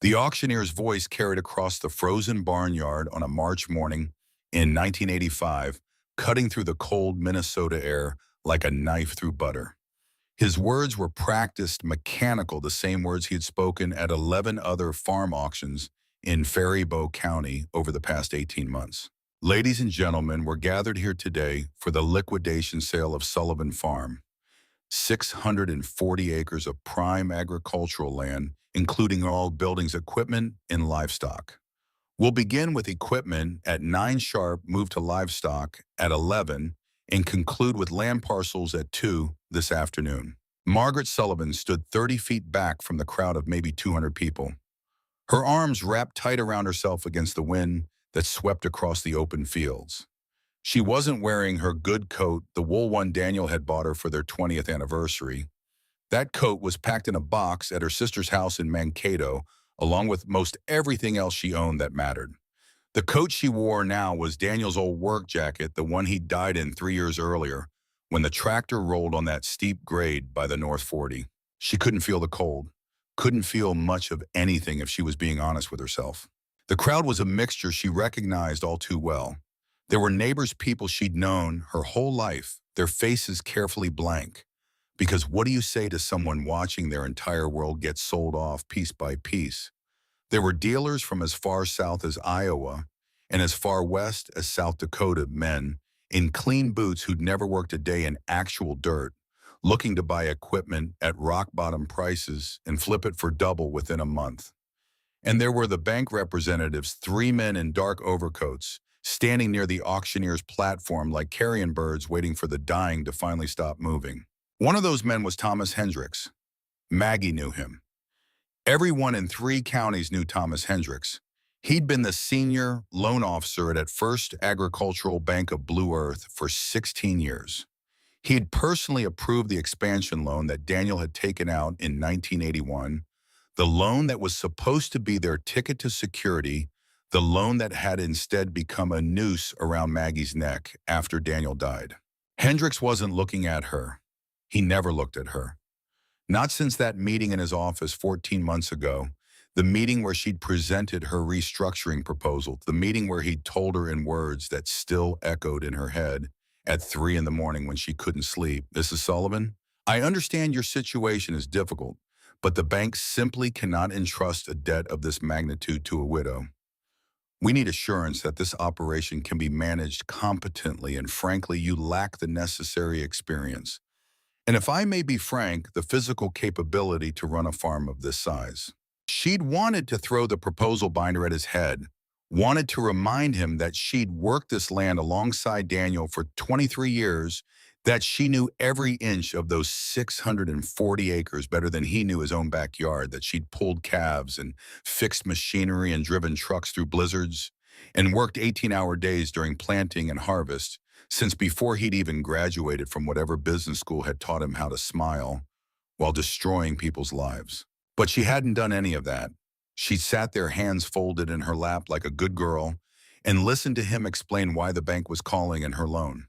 The auctioneer's voice carried across the frozen barnyard on a March morning in 1985, cutting through the cold Minnesota air like a knife through butter. His words were practiced mechanical, the same words he had spoken at 11 other farm auctions in Faribault County over the past 18 months. Ladies and gentlemen, we're gathered here today for the liquidation sale of Sullivan Farm, 640 acres of prime agricultural land, including all buildings, equipment, and livestock. We'll begin with equipment at 9 sharp, move to livestock at 11, and conclude with land parcels at 2 this afternoon. Margaret Sullivan stood 30 feet back from the crowd of maybe 200 people, her arms wrapped tight around herself against the wind that swept across the open fields. She wasn't wearing her good coat, the wool one Daniel had bought her for their 20th anniversary. That coat was packed in a box at her sister's house in Mankato, along with most everything else she owned that mattered. The coat she wore now was Daniel's old work jacket, the one he died in 3 years earlier, when the tractor rolled on that steep grade by the North 40. She couldn't feel the cold, couldn't feel much of anything if she was being honest with herself. The crowd was a mixture she recognized all too well. There were neighbors, people she'd known her whole life, their faces carefully blank. Because what do you say to someone watching their entire world get sold off piece by piece? There were dealers from as far south as Iowa and as far west as South Dakota, men in clean boots who'd never worked a day in actual dirt, looking to buy equipment at rock-bottom prices and flip it for double within a month. And there were the bank representatives, 3 men in dark overcoats, standing near the auctioneer's platform like carrion birds waiting for the dying to finally stop moving. One of those men was Thomas Hendricks. Maggie knew him. Everyone in 3 counties knew Thomas Hendricks. He'd been the senior loan officer at First Agricultural Bank of Blue Earth for 16 years. He had personally approved the expansion loan that Daniel had taken out in 1981, the loan that was supposed to be their ticket to security, the loan that had instead become a noose around Maggie's neck after Daniel died. Hendricks wasn't looking at her. He never looked at her. Not since that meeting in his office 14 months ago, the meeting where she'd presented her restructuring proposal, the meeting where he'd told her in words that still echoed in her head at 3 in the morning when she couldn't sleep, "Mrs. Sullivan, I understand your situation is difficult, but the bank simply cannot entrust a debt of this magnitude to a widow. We need assurance that this operation can be managed competently, and frankly, you lack the necessary experience. And if I may be frank, the physical capability to run a farm of this size." She'd wanted to throw the proposal binder at his head, wanted to remind him that she'd worked this land alongside Daniel for 23 years, that she knew every inch of those 640 acres better than he knew his own backyard, that she'd pulled calves and fixed machinery and driven trucks through blizzards and worked 18-hour days during planting and harvest, since before he'd even graduated from whatever business school had taught him how to smile while destroying people's lives. But she hadn't done any of that. She sat there, hands folded in her lap like a good girl, and listened to him explain why the bank was calling in her loan.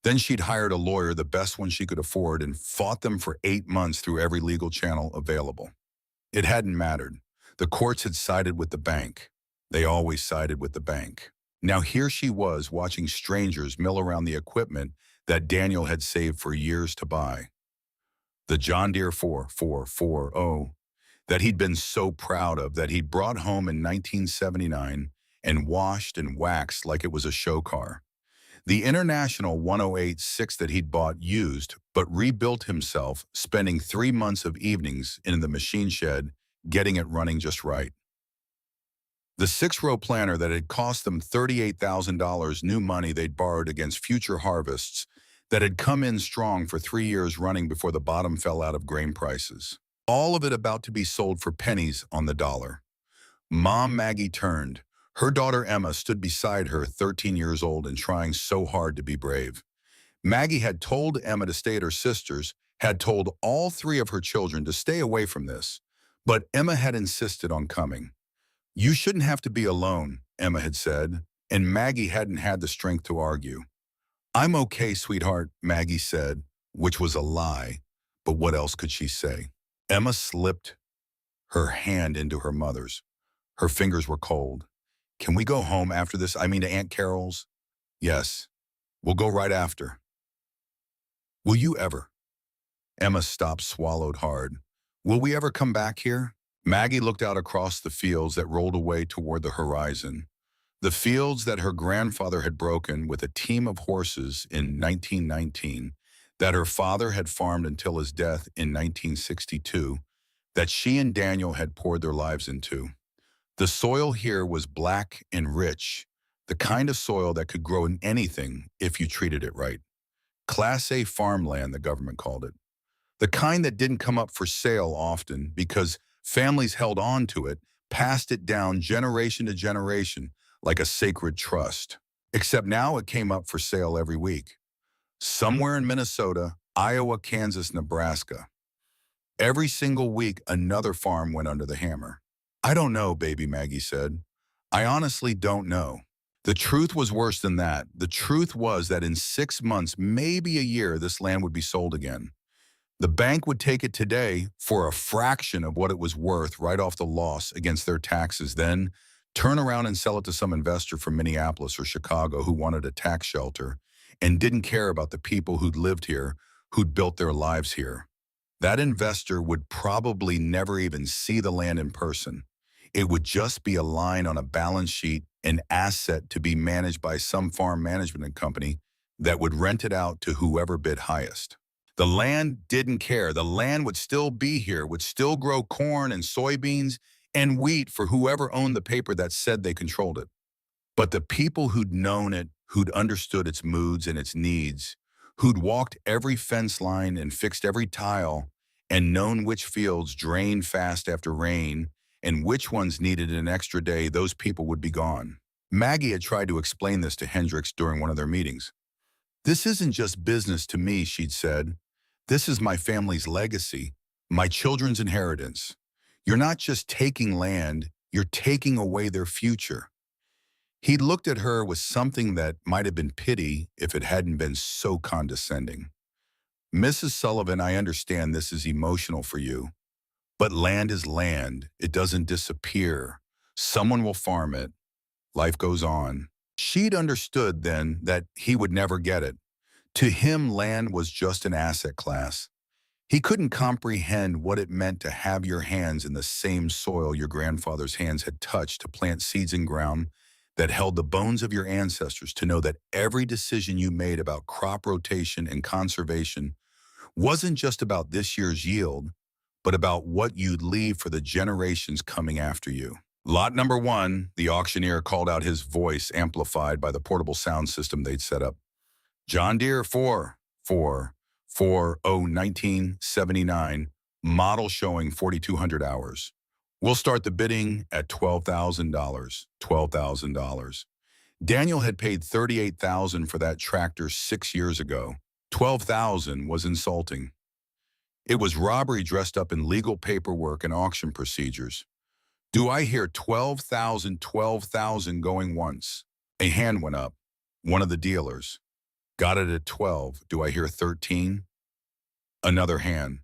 Then she'd hired a lawyer, the best one she could afford, and fought them for 8 months through every legal channel available. It hadn't mattered. The courts had sided with the bank. They always sided with the bank. Now here she was watching strangers mill around the equipment that Daniel had saved for years to buy. The John Deere 4440 that he'd been so proud of, that he'd brought home in 1979 and washed and waxed like it was a show car. The International 1086 that he'd bought used, but rebuilt himself, spending 3 months of evenings in the machine shed, getting it running just right. The 6-row planter that had cost them $38,000 new money they'd borrowed against future harvests, that had come in strong for 3 years running before the bottom fell out of grain prices. All of it about to be sold for pennies on the dollar. Mom Maggie turned. Her daughter Emma stood beside her, 13 years old and trying so hard to be brave. Maggie had told Emma to stay at her sister's, had told all 3 of her children to stay away from this, but Emma had insisted on coming. "You shouldn't have to be alone," Emma had said, and Maggie hadn't had the strength to argue. "I'm okay, sweetheart," Maggie said, which was a lie, but what else could she say? Emma slipped her hand into her mother's. Her fingers were cold. Can we go home after this? I mean to Aunt Carol's? Yes, we'll go right after. Will you ever? Emma stopped, swallowed hard. Will we ever come back here? Maggie looked out across the fields that rolled away toward the horizon. The fields that her grandfather had broken with a team of horses in 1919, that her father had farmed until his death in 1962, that she and Daniel had poured their lives into. The soil here was black and rich, the kind of soil that could grow in anything if you treated it right. Class A farmland, the government called it. The kind that didn't come up for sale often because families held on to it, passed it down generation to generation like a sacred trust. Except now it came up for sale every week. Somewhere in Minnesota, Iowa, Kansas, Nebraska. Every single week, another farm went under the hammer. I don't know, baby, Maggie said. I honestly don't know. The truth was worse than that. The truth was that in 6 months, maybe a year, this land would be sold again. The bank would take it today for a fraction of what it was worth right off the loss against their taxes, then turn around and sell it to some investor from Minneapolis or Chicago who wanted a tax shelter and didn't care about the people who'd lived here, who'd built their lives here. That investor would probably never even see the land in person. It would just be a line on a balance sheet, an asset to be managed by some farm management company that would rent it out to whoever bid highest. The land didn't care. The land would still be here, would still grow corn and soybeans and wheat for whoever owned the paper that said they controlled it. But the people who'd known it, who'd understood its moods and its needs, who'd walked every fence line and fixed every tile and known which fields drained fast after rain and which ones needed an extra day, those people would be gone. Maggie had tried to explain this to Hendricks during one of their meetings. This isn't just business to me, she'd said. This is my family's legacy, my children's inheritance. You're not just taking land, you're taking away their future. He looked at her with something that might have been pity if it hadn't been so condescending. Mrs. Sullivan, I understand this is emotional for you, but land is land. It doesn't disappear. Someone will farm it. Life goes on. She'd understood then that he would never get it. To him, land was just an asset class. He couldn't comprehend what it meant to have your hands in the same soil your grandfather's hands had touched to plant seeds in ground that held the bones of your ancestors, to know that every decision you made about crop rotation and conservation wasn't just about this year's yield, but about what you'd leave for the generations coming after you. Lot number 1, the auctioneer called out, his voice amplified by the portable sound system they'd set up. John Deere 1979, model showing 4,200 hours. We'll start the bidding at $12,000. $12,000. Daniel had paid $38,000 for that tractor 6 years ago. $12,000 was insulting. It was robbery dressed up in legal paperwork and auction procedures. Do I hear 12,000, 12,000 going once? A hand went up. One of the dealers. Got it at 12. Do I hear 13? Another hand.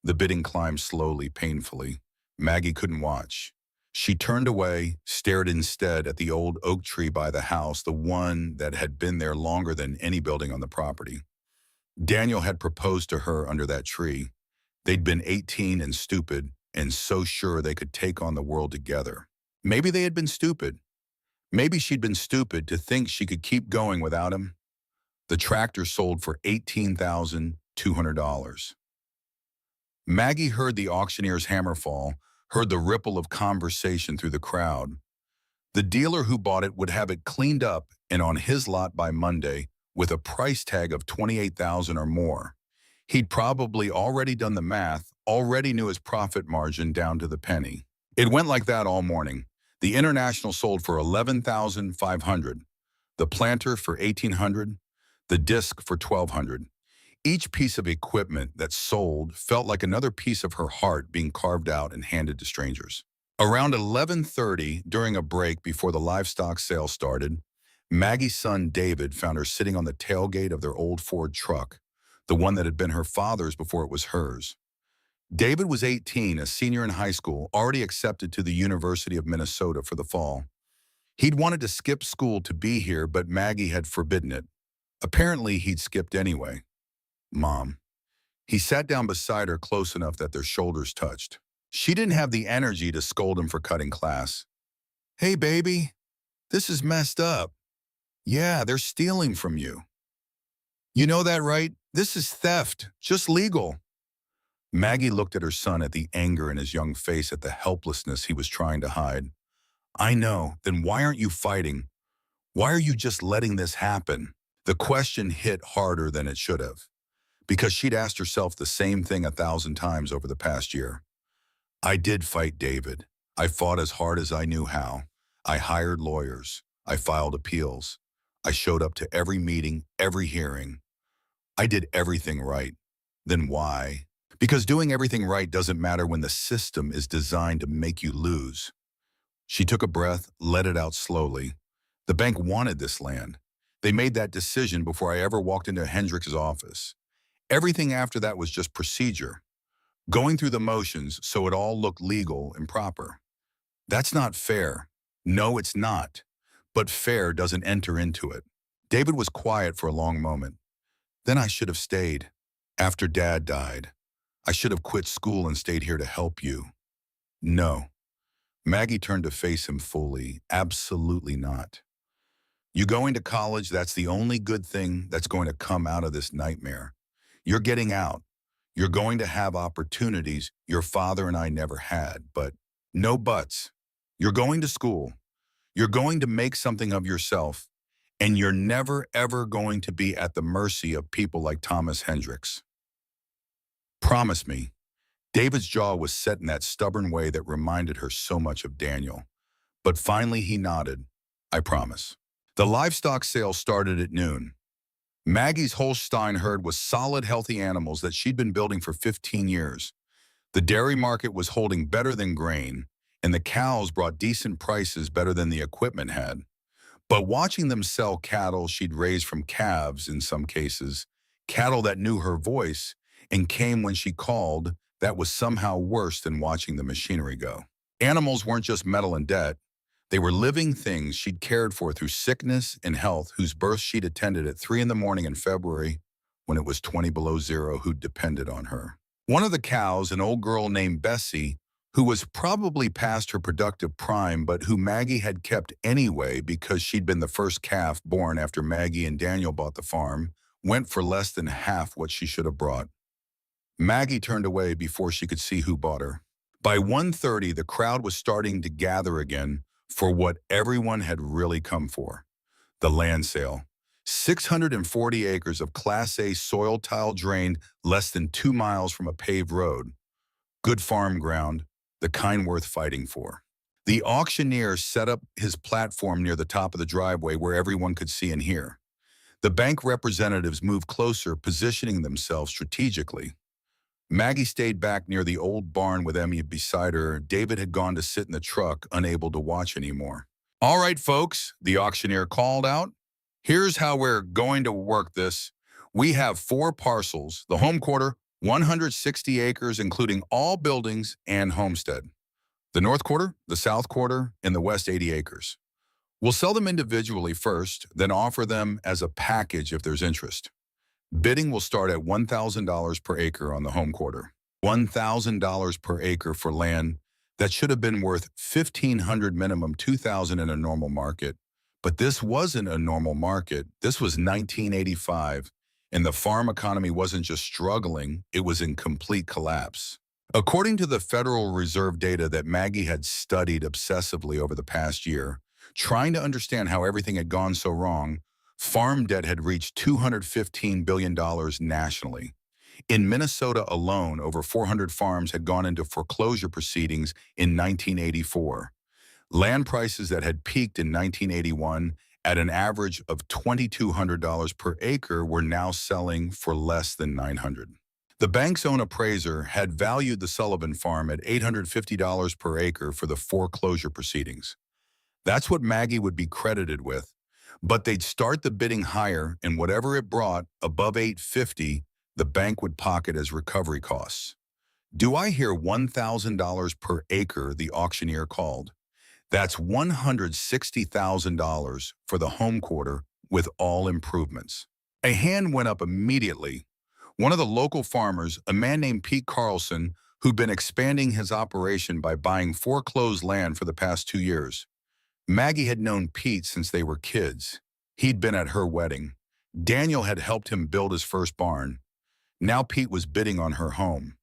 The bidding climbed slowly, painfully. Maggie couldn't watch. She turned away, stared instead at the old oak tree by the house, the one that had been there longer than any building on the property. Daniel had proposed to her under that tree. They'd been 18 and stupid, and so sure they could take on the world together. Maybe they had been stupid. Maybe she'd been stupid to think she could keep going without him. The tractor sold for $18,200. Maggie heard the auctioneer's hammer fall, heard the ripple of conversation through the crowd. The dealer who bought it would have it cleaned up and on his lot by Monday with a price tag of $28,000 or more. He'd probably already done the math, already knew his profit margin down to the penny. It went like that all morning. The International sold for $11,500, the planter for $1,800, the disc for $1,200. Each piece of equipment that sold felt like another piece of her heart being carved out and handed to strangers. Around 11:30, during a break before the livestock sale started, Maggie's son David found her sitting on the tailgate of their old Ford truck, the one that had been her father's before it was hers. David was 18, a senior in high school, already accepted to the University of Minnesota for the fall. He'd wanted to skip school to be here, but Maggie had forbidden it. Apparently, he'd skipped anyway. Mom. He sat down beside her close enough that their shoulders touched. She didn't have the energy to scold him for cutting class. Hey, baby, this is messed up. Yeah, they're stealing from you. You know that, right? This is theft, just legal. Maggie looked at her son, at the anger in his young face, at the helplessness he was trying to hide. I know, then why aren't you fighting? Why are you just letting this happen? The question hit harder than it should have, because she'd asked herself the same thing 1,000 times over the past year. I did fight, David. I fought as hard as I knew how. I hired lawyers. I filed appeals. I showed up to every meeting, every hearing. I did everything right. Then why? Because doing everything right doesn't matter when the system is designed to make you lose. She took a breath, let it out slowly. The bank wanted this land. They made that decision before I ever walked into Hendrick's office. Everything after that was just procedure, going through the motions so it all looked legal and proper. That's not fair. No, it's not. But fair doesn't enter into it. David was quiet for a long moment. Then I should have stayed. After Dad died, I should have quit school and stayed here to help you. No. Maggie turned to face him fully. Absolutely not. You going to college, that's the only good thing that's going to come out of this nightmare. You're getting out. You're going to have opportunities your father and I never had, but no buts. You're going to school. You're going to make something of yourself, and you're never, ever going to be at the mercy of people like Thomas Hendricks. Promise me. David's jaw was set in that stubborn way that reminded her so much of Daniel. But finally he nodded. I promise. The livestock sale started at noon. Maggie's Holstein herd was solid, healthy animals that she'd been building for 15 years. The dairy market was holding better than grain, and the cows brought decent prices, better than the equipment had. But watching them sell cattle she'd raised from calves, in some cases, cattle that knew her voice and came when she called, that was somehow worse than watching the machinery go. Animals weren't just metal and debt. They were living things she'd cared for through sickness and health, whose births she'd attended at 3 in the morning in February when it was 20 below zero, who depended on her. One of the cows, an old girl named Bessie, who was probably past her productive prime, but who Maggie had kept anyway because she'd been the first calf born after Maggie and Daniel bought the farm, went for less than half what she should have brought. Maggie turned away before she could see who bought her. By 1:30, the crowd was starting to gather again for what everyone had really come for, the land sale. 640 acres of Class A soil tile drained less than 2 miles from a paved road. Good farm ground, the kind worth fighting for. The auctioneer set up his platform near the top of the driveway where everyone could see and hear. The bank representatives moved closer, positioning themselves strategically. Maggie stayed back near the old barn with Emmy beside her. David had gone to sit in the truck, unable to watch anymore. All right, folks, the auctioneer called out. Here's how we're going to work this. We have 4 parcels, the home quarter, 160 acres, including all buildings and homestead. The north quarter, the south quarter, and the west 80 acres. We'll sell them individually first, then offer them as a package if there's interest. Bidding will start at $1,000 per acre on the home quarter. $1,000 per acre for land that should have been worth $1,500 minimum, $2,000 in a normal market. But this wasn't a normal market. This was 1985, and the farm economy wasn't just struggling, it was in complete collapse. According to the Federal Reserve data that Maggie had studied obsessively over the past year, trying to understand how everything had gone so wrong, farm debt had reached $215 billion nationally. In Minnesota alone, over 400 farms had gone into foreclosure proceedings in 1984. Land prices that had peaked in 1981 at an average of $2,200 per acre were now selling for less than $900. The bank's own appraiser had valued the Sullivan farm at $850 per acre for the foreclosure proceedings. That's what Maggie would be credited with. But they'd start the bidding higher, and whatever it brought above $850, the bank would pocket as recovery costs. Do I hear $1,000 per acre, the auctioneer called. That's $160,000 for the home quarter with all improvements. A hand went up immediately. One of the local farmers, a man named Pete Carlson, who'd been expanding his operation by buying foreclosed land for the past 2 years. Maggie had known Pete since they were kids. He'd been at her wedding. Daniel had helped him build his first barn. Now Pete was bidding on her home.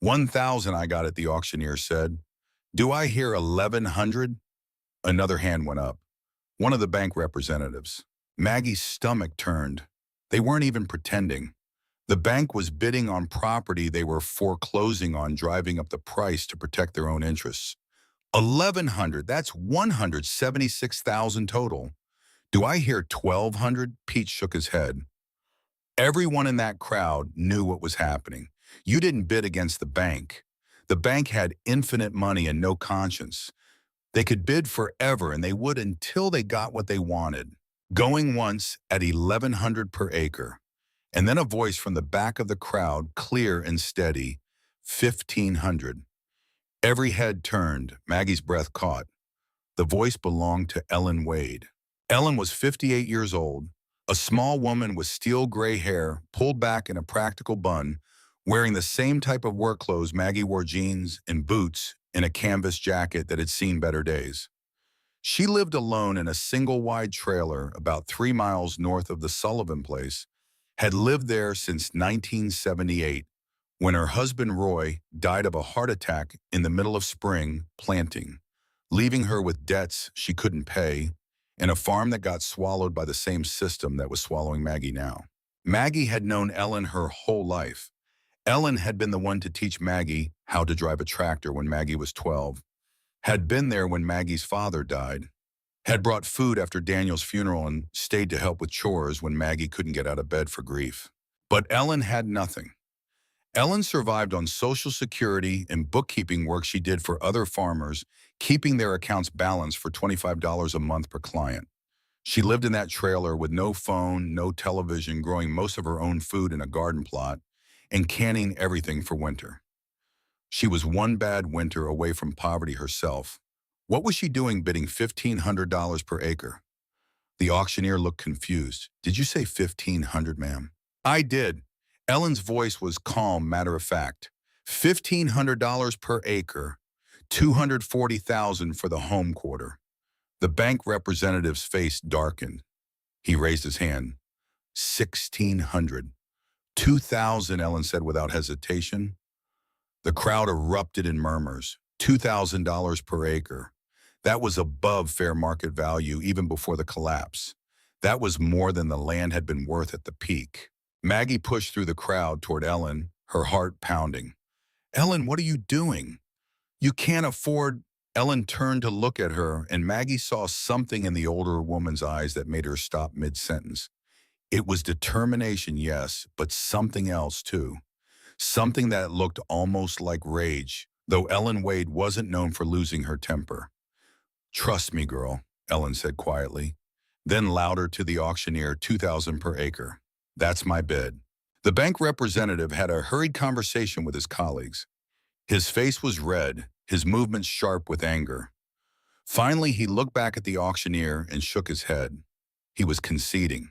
1,000 I got it, the auctioneer said. Do I hear 1,100? Another hand went up. One of the bank representatives. Maggie's stomach turned. They weren't even pretending. The bank was bidding on property they were foreclosing on, driving up the price to protect their own interests. 1,100, that's 176,000 total. Do I hear 1,200? Pete shook his head. Everyone in that crowd knew what was happening. You didn't bid against the bank. The bank had infinite money and no conscience. They could bid forever, and they would until they got what they wanted. Going once at 1,100 per acre. And then a voice from the back of the crowd, clear and steady, 1,500. Every head turned. Maggie's breath caught. The voice belonged to Ellen Wade. Ellen was 58 years old, a small woman with steel gray hair pulled back in a practical bun, wearing the same type of work clothes Maggie wore, jeans and boots and a canvas jacket that had seen better days. She lived alone in a single-wide trailer about 3 miles north of the Sullivan place, had lived there since 1978, when her husband Roy died of a heart attack in the middle of spring planting, leaving her with debts she couldn't pay and a farm that got swallowed by the same system that was swallowing Maggie now. Maggie had known Ellen her whole life. Ellen had been the one to teach Maggie how to drive a tractor when Maggie was 12, had been there when Maggie's father died, had brought food after Daniel's funeral and stayed to help with chores when Maggie couldn't get out of bed for grief. But Ellen had nothing. Ellen survived on Social Security and bookkeeping work she did for other farmers, keeping their accounts balanced for $25 a month per client. She lived in that trailer with no phone, no television, growing most of her own food in a garden plot, and canning everything for winter. She was one bad winter away from poverty herself. What was she doing bidding $1,500 per acre? The auctioneer looked confused. Did you say 1,500, ma'am? I did. Ellen's voice was calm, matter of fact. $1,500 per acre, $240,000 for the home quarter. The bank representative's face darkened. He raised his hand. 1,600. 2,000, Ellen said without hesitation. The crowd erupted in murmurs. $2,000 per acre. That was above fair market value even before the collapse. That was more than the land had been worth at the peak. Maggie pushed through the crowd toward Ellen, her heart pounding. Ellen, what are you doing? You can't afford. Ellen turned to look at her, and Maggie saw something in the older woman's eyes that made her stop mid-sentence. It was determination, yes, but something else too. Something that looked almost like rage, though Ellen Wade wasn't known for losing her temper. Trust me, girl, Ellen said quietly. Then louder to the auctioneer, 2,000 per acre. That's my bid. The bank representative had a hurried conversation with his colleagues. His face was red, his movements sharp with anger. Finally, he looked back at the auctioneer and shook his head. He was conceding.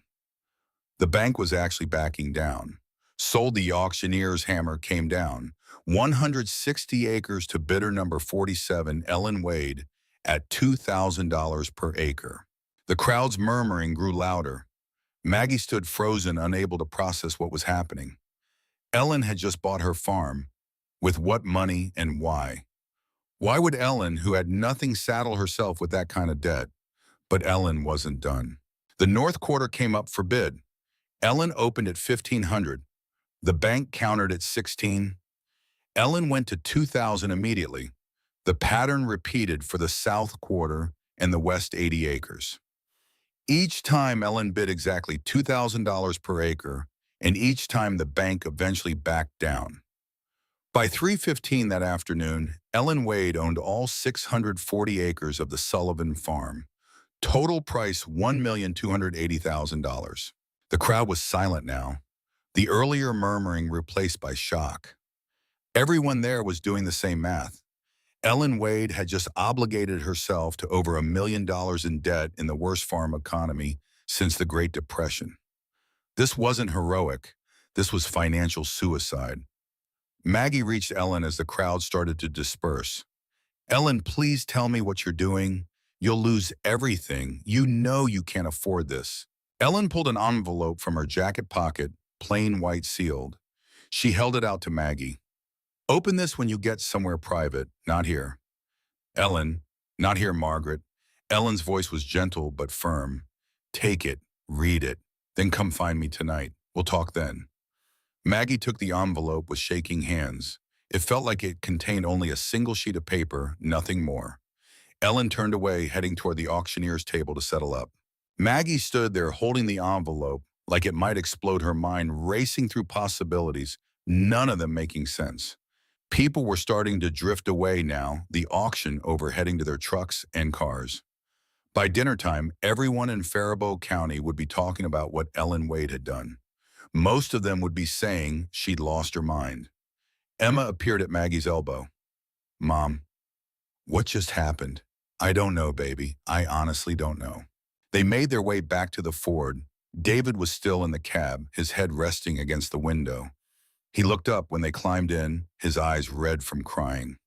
The bank was actually backing down. Sold. The auctioneer's hammer came down. 160 acres to bidder number 47, Ellen Wade, at $2,000 per acre. The crowd's murmuring grew louder. Maggie stood frozen, unable to process what was happening. Ellen had just bought her farm. With what money and why? Why would Ellen, who had nothing, saddle herself with that kind of debt? But Ellen wasn't done. The North Quarter came up for bid. Ellen opened at 1,500. The bank countered at 16. Ellen went to 2,000 immediately. The pattern repeated for the South Quarter and the West 80 acres. Each time Ellen bid exactly $2,000 per acre, and each time the bank eventually backed down. By 3:15 that afternoon, Ellen Wade owned all 640 acres of the Sullivan farm. Total price $1,280,000. The crowd was silent now, the earlier murmuring replaced by shock. Everyone there was doing the same math. Ellen Wade had just obligated herself to over $1 million in debt in the worst farm economy since the Great Depression. This wasn't heroic. This was financial suicide. Maggie reached Ellen as the crowd started to disperse. Ellen, please tell me what you're doing. You'll lose everything. You know you can't afford this. Ellen pulled an envelope from her jacket pocket, plain white sealed. She held it out to Maggie. Open this when you get somewhere private, not here. Ellen, not here, Margaret. Ellen's voice was gentle but firm. Take it, read it, then come find me tonight. We'll talk then. Maggie took the envelope with shaking hands. It felt like it contained only a single sheet of paper, nothing more. Ellen turned away, heading toward the auctioneer's table to settle up. Maggie stood there holding the envelope like it might explode, her mind racing through possibilities, none of them making sense. People were starting to drift away now, the auction over heading to their trucks and cars. By dinner time, everyone in Faribault County would be talking about what Ellen Wade had done. Most of them would be saying she'd lost her mind. Emma appeared at Maggie's elbow. Mom, what just happened? I don't know, baby. I honestly don't know. They made their way back to the Ford. David was still in the cab, his head resting against the window. He looked up when they climbed in, his eyes red from crying.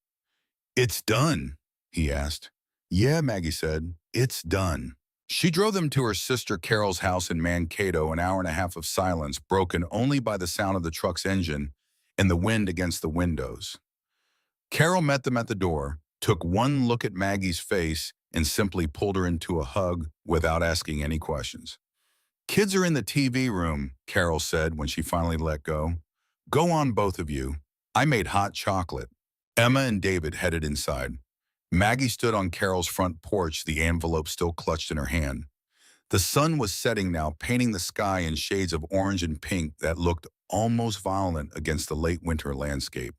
It's done, he asked. Yeah, Maggie said, it's done. She drove them to her sister Carol's house in Mankato, an hour and a half of silence, broken only by the sound of the truck's engine and the wind against the windows. Carol met them at the door, took one look at Maggie's face, and simply pulled her into a hug without asking any questions. Kids are in the TV room, Carol said when she finally let go. Go on, both of you. I made hot chocolate. Emma and David headed inside. Maggie stood on Carol's front porch, the envelope still clutched in her hand. The sun was setting now, painting the sky in shades of orange and pink that looked almost violent against the late winter landscape.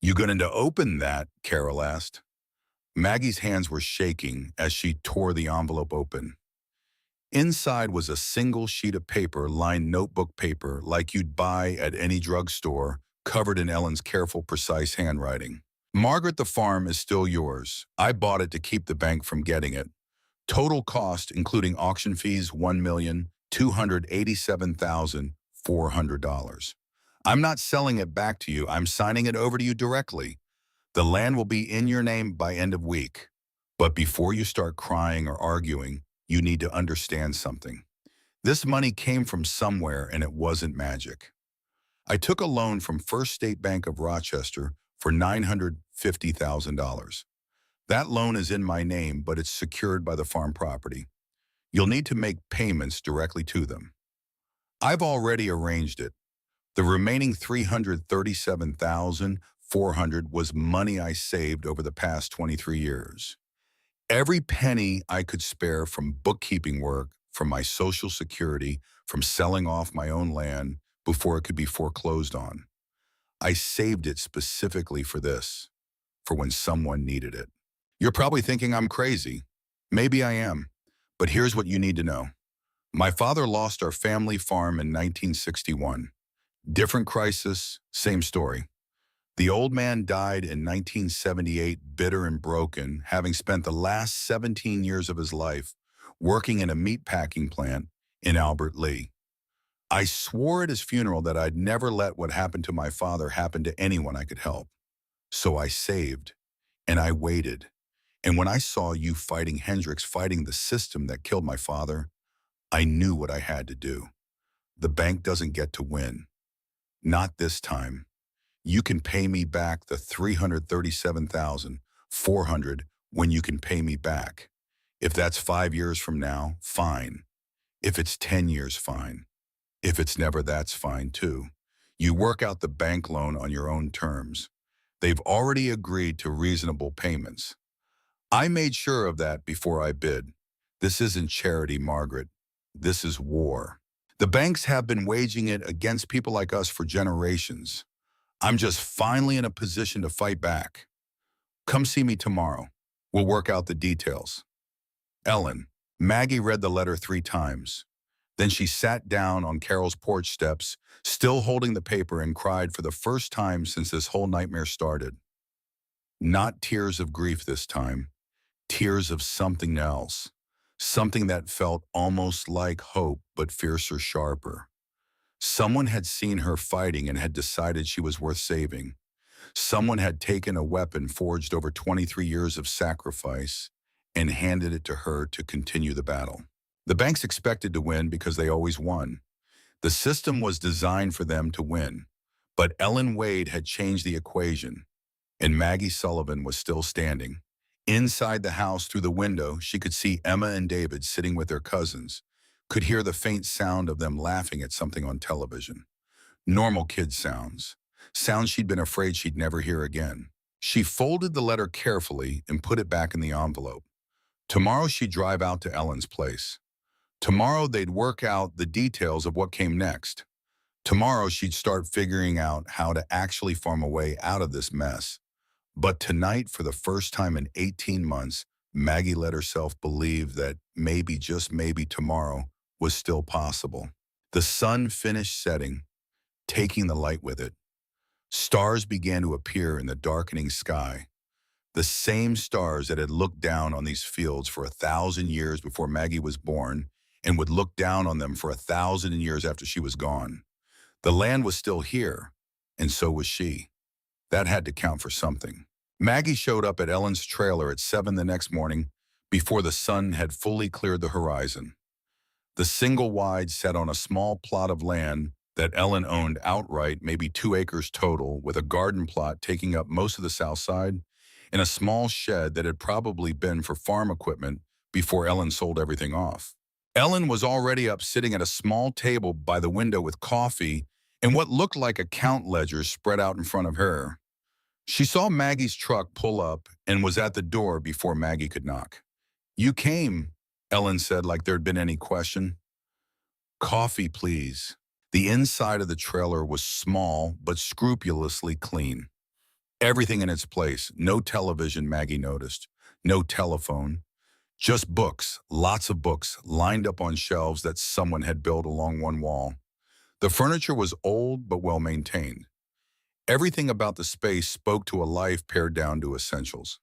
You going to open that? Carol asked. Maggie's hands were shaking as she tore the envelope open. Inside was a single sheet of paper, lined notebook paper like you'd buy at any drugstore, covered in Ellen's careful, precise handwriting. Margaret, the farm is still yours. I bought it to keep the bank from getting it. Total cost, including auction fees, $1,287,400. I'm not selling it back to you. I'm signing it over to you directly. The land will be in your name by end of week. But before you start crying or arguing, you need to understand something. This money came from somewhere and it wasn't magic. I took a loan from First State Bank of Rochester for $950,000. That loan is in my name, but it's secured by the farm property. You'll need to make payments directly to them. I've already arranged it. The remaining $337,400 was money I saved over the past 23 years. Every penny I could spare from bookkeeping work, from my Social Security, from selling off my own land before it could be foreclosed on. I saved it specifically for this, for when someone needed it. You're probably thinking I'm crazy. Maybe I am, but here's what you need to know. My father lost our family farm in 1961. Different crisis, same story. The old man died in 1978, bitter and broken, having spent the last 17 years of his life working in a meatpacking plant in Albert Lea. I swore at his funeral that I'd never let what happened to my father happen to anyone I could help. So I saved, and I waited. And when I saw you fighting Hendricks, fighting the system that killed my father, I knew what I had to do. The bank doesn't get to win. Not this time. You can pay me back the $337,400 when you can pay me back. If that's 5 years from now, fine. If it's 10 years, fine. If it's never, that's fine too. You work out the bank loan on your own terms. They've already agreed to reasonable payments. I made sure of that before I bid. This isn't charity, Margaret. This is war. The banks have been waging it against people like us for generations. I'm just finally in a position to fight back. Come see me tomorrow. We'll work out the details. Ellen. Maggie read the letter 3 times. Then she sat down on Carol's porch steps, still holding the paper, and cried for the first time since this whole nightmare started. Not tears of grief this time, tears of something else. Something that felt almost like hope, but fiercer, sharper. Someone had seen her fighting and had decided she was worth saving. Someone had taken a weapon forged over 23 years of sacrifice and handed it to her to continue the battle. The banks expected to win because they always won. The system was designed for them to win. But Ellen Wade had changed the equation, and Maggie Sullivan was still standing. Inside the house, through the window, she could see Emma and David sitting with their cousins, could hear the faint sound of them laughing at something on television. Normal kid sounds. Sounds she'd been afraid she'd never hear again. She folded the letter carefully and put it back in the envelope. Tomorrow she'd drive out to Ellen's place. Tomorrow they'd work out the details of what came next. Tomorrow she'd start figuring out how to actually farm a way out of this mess. But tonight, for the first time in 18 months, Maggie let herself believe that maybe, just maybe, tomorrow was still possible. The sun finished setting, taking the light with it. Stars began to appear in the darkening sky. The same stars that had looked down on these fields for 1,000 years before Maggie was born and would look down on them for 1,000 years after she was gone. The land was still here, and so was she. That had to count for something. Maggie showed up at Ellen's trailer at 7 the next morning before the sun had fully cleared the horizon. The single wide sat on a small plot of land that Ellen owned outright, maybe 2 acres total, with a garden plot taking up most of the south side, and a small shed that had probably been for farm equipment before Ellen sold everything off. Ellen was already up sitting at a small table by the window with coffee and what looked like account ledgers spread out in front of her. She saw Maggie's truck pull up and was at the door before Maggie could knock. "You came," Ellen said, like there'd been any question. "Coffee, please." The inside of the trailer was small but scrupulously clean. Everything in its place. No television, Maggie noticed. No telephone. Just books, lots of books, lined up on shelves that someone had built along one wall. The furniture was old but well maintained. Everything about the space spoke to a life pared down to essentials.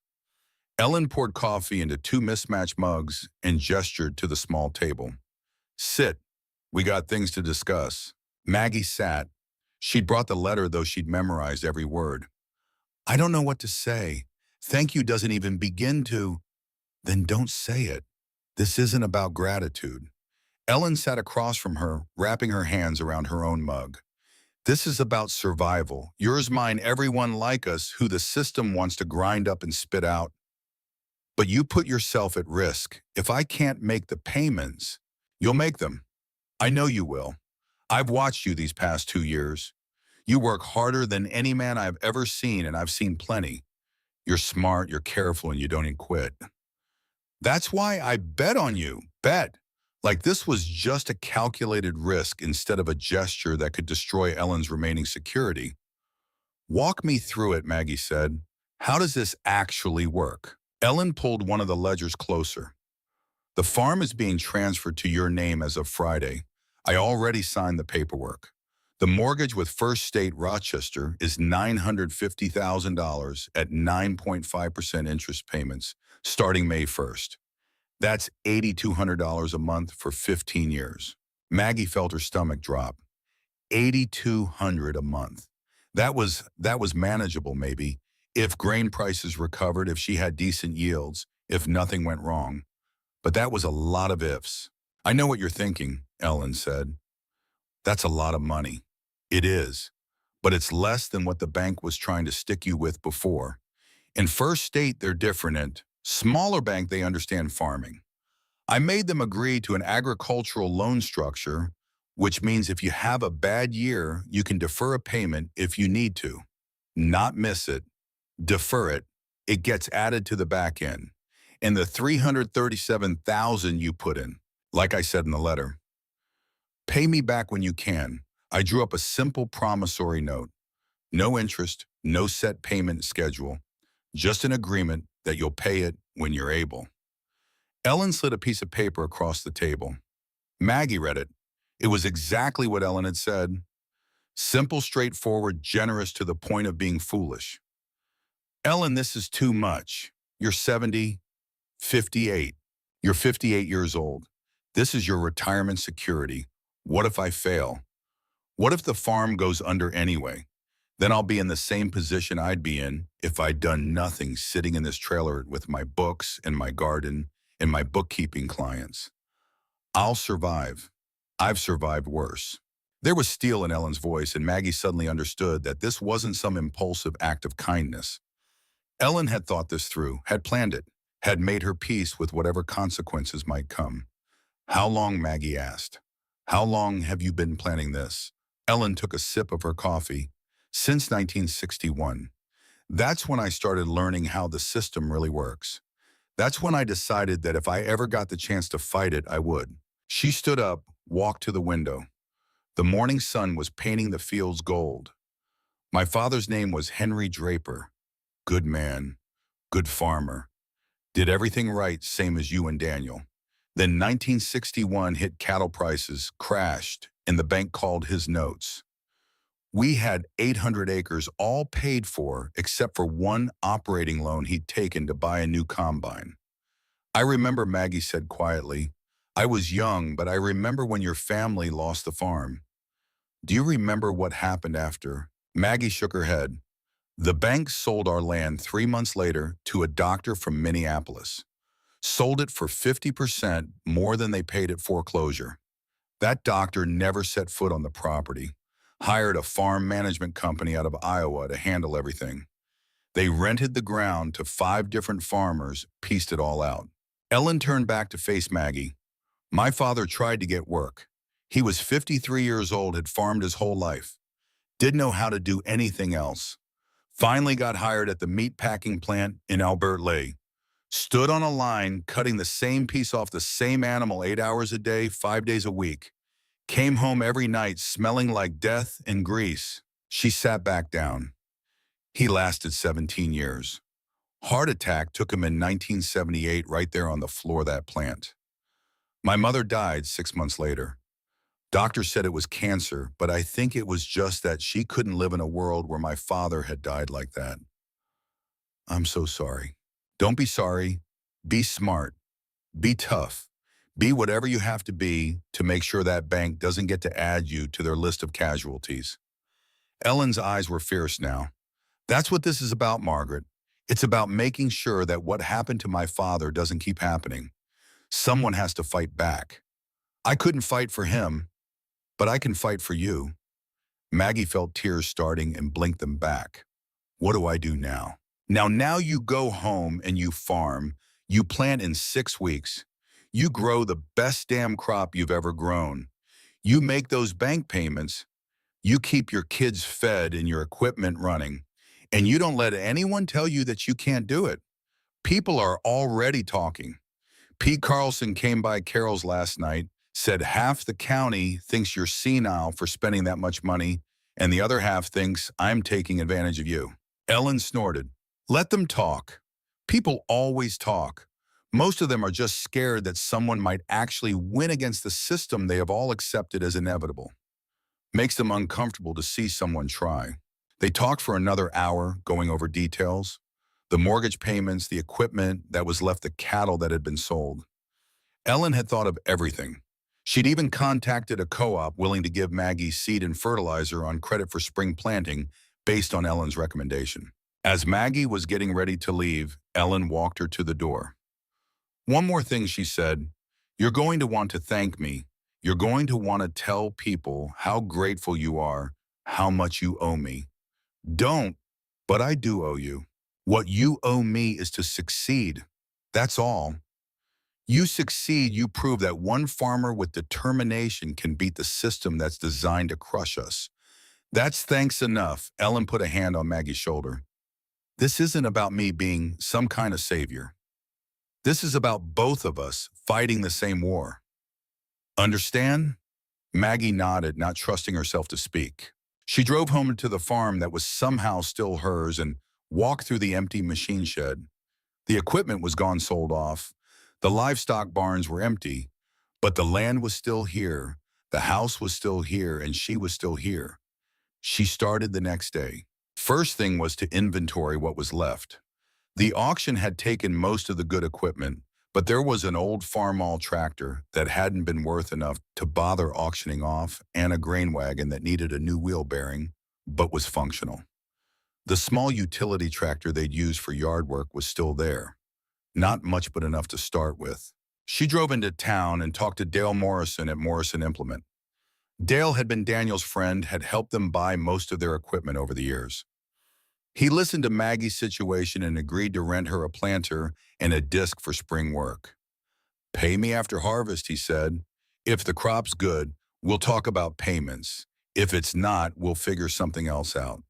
Ellen poured coffee into 2 mismatched mugs and gestured to the small table. "Sit. We got things to discuss." Maggie sat. She'd brought the letter, though she'd memorized every word. "I don't know what to say. Thank you doesn't even begin to." "Then don't say it. This isn't about gratitude." Ellen sat across from her, wrapping her hands around her own mug. "This is about survival. Yours, mine, everyone like us who the system wants to grind up and spit out. But you put yourself at risk. If I can't make the payments, you'll make them. I know you will. I've watched you these past 2 years. You work harder than any man I've ever seen, and I've seen plenty. You're smart, you're careful, and you don't even quit. That's why I bet on you. Bet. Like this was just a calculated risk instead of a gesture that could destroy Ellen's remaining security." "Walk me through it," Maggie said. "How does this actually work?" Ellen pulled one of the ledgers closer. "The farm is being transferred to your name as of Friday. I already signed the paperwork. The mortgage with First State Rochester is $950,000 at 9.5% interest payments starting May 1st. That's $8,200 a month for 15 years. Maggie felt her stomach drop. $8,200 a month. That was manageable, maybe, if grain prices recovered, if she had decent yields, if nothing went wrong. But that was a lot of ifs. "I know what you're thinking," Ellen said. "That's a lot of money." "It is, but it's less than what the bank was trying to stick you with before. In First State, they're different, and smaller bank, they understand farming. I made them agree to an agricultural loan structure, which means if you have a bad year, you can defer a payment if you need to. Not miss it, defer it. It gets added to the back end. And the $337,000 you put in, like I said in the letter. Pay me back when you can. I drew up a simple promissory note. No interest, no set payment schedule. Just an agreement that you'll pay it when you're able." Ellen slid a piece of paper across the table. Maggie read it. It was exactly what Ellen had said. Simple, straightforward, generous to the point of being foolish. Ellen, this is too much. You're 70, 58. You're 58 years old. This is your retirement security. What if I fail? What if the farm goes under anyway? Then I'll be in the same position I'd be in if I'd done nothing sitting in this trailer with my books and my garden and my bookkeeping clients. I'll survive. I've survived worse. There was steel in Ellen's voice, and Maggie suddenly understood that this wasn't some impulsive act of kindness. Ellen had thought this through, had planned it, had made her peace with whatever consequences might come. How long, Maggie asked. How long have you been planning this? Ellen took a sip of her coffee. Since 1961. That's when I started learning how the system really works. That's when I decided that if I ever got the chance to fight it, I would. She stood up, walked to the window. The morning sun was painting the fields gold. My father's name was Henry Draper. Good man, good farmer. Did everything right, same as you and Daniel. Then 1961 hit, cattle prices crashed, and the bank called his notes. We had 800 acres all paid for except for one operating loan he'd taken to buy a new combine. I remember, Maggie said quietly. I was young, but I remember when your family lost the farm. Do you remember what happened after? Maggie shook her head. The bank sold our land 3 months later to a doctor from Minneapolis. Sold it for 50% more than they paid at foreclosure. That doctor never set foot on the property. Hired a farm management company out of Iowa to handle everything. They rented the ground to 5 different farmers, pieced it all out. Ellen turned back to face Maggie. My father tried to get work. He was 53 years old, had farmed his whole life. Didn't know how to do anything else. Finally got hired at the meat packing plant in Albert Lea. Stood on a line, cutting the same piece off the same animal 8 hours a day, 5 days a week. Came home every night smelling like death and grease. She sat back down. He lasted 17 years. Heart attack took him in 1978 right there on the floor of that plant. My mother died 6 months later. Doctor said it was cancer, but I think it was just that she couldn't live in a world where my father had died like that. I'm so sorry. Don't be sorry. Be smart. Be tough. Be whatever you have to be to make sure that bank doesn't get to add you to their list of casualties. Ellen's eyes were fierce now. That's what this is about, Margaret. It's about making sure that what happened to my father doesn't keep happening. Someone has to fight back. I couldn't fight for him, but I can fight for you. Maggie felt tears starting and blinked them back. What do I do now? Now you go home and you farm. You plant in 6 weeks. You grow the best damn crop you've ever grown. You make those bank payments. You keep your kids fed and your equipment running. And you don't let anyone tell you that you can't do it. People are already talking. Pete Carlson came by Carol's last night, said half the county thinks you're senile for spending that much money, and the other half thinks I'm taking advantage of you. Ellen snorted. Let them talk. People always talk. Most of them are just scared that someone might actually win against the system they have all accepted as inevitable. Makes them uncomfortable to see someone try. They talked for another hour, going over details. The mortgage payments, the equipment that was left, the cattle that had been sold. Ellen had thought of everything. She'd even contacted a co-op willing to give Maggie seed and fertilizer on credit for spring planting based on Ellen's recommendation. As Maggie was getting ready to leave, Ellen walked her to the door. One more thing, she said. You're going to want to thank me. You're going to want to tell people how grateful you are, how much you owe me. Don't, but I do owe you. What you owe me is to succeed. That's all. You succeed, you prove that one farmer with determination can beat the system that's designed to crush us. That's thanks enough. Ellen put a hand on Maggie's shoulder. This isn't about me being some kind of savior. This is about both of us fighting the same war. Understand? Maggie nodded, not trusting herself to speak. She drove home to the farm that was somehow still hers and walked through the empty machine shed. The equipment was gone, sold off. The livestock barns were empty, but the land was still here. The house was still here and she was still here. She started the next day. First thing was to inventory what was left. The auction had taken most of the good equipment, but there was an old farmall tractor that hadn't been worth enough to bother auctioning off and a grain wagon that needed a new wheel bearing, but was functional. The small utility tractor they'd used for yard work was still there. Not much but enough to start with. She drove into town and talked to Dale Morrison at Morrison Implement. Dale had been Daniel's friend, had helped them buy most of their equipment over the years. He listened to Maggie's situation and agreed to rent her a planter and a disc for spring work. Pay me after harvest, he said. If the crop's good, we'll talk about payments. If it's not, we'll figure something else out.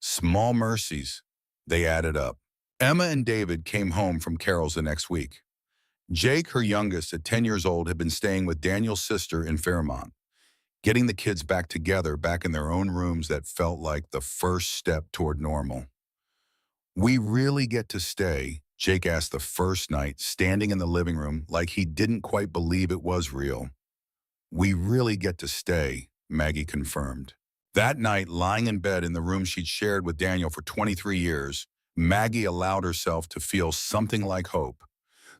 Small mercies. They added up. Emma and David came home from Carol's the next week. Jake, her youngest, at 10 years old, had been staying with Daniel's sister in Fairmont, getting the kids back together, back in their own rooms that felt like the first step toward normal. We really get to stay, Jake asked the first night, standing in the living room like he didn't quite believe it was real. We really get to stay, Maggie confirmed. That night, lying in bed in the room she'd shared with Daniel for 23 years, Maggie allowed herself to feel something like hope.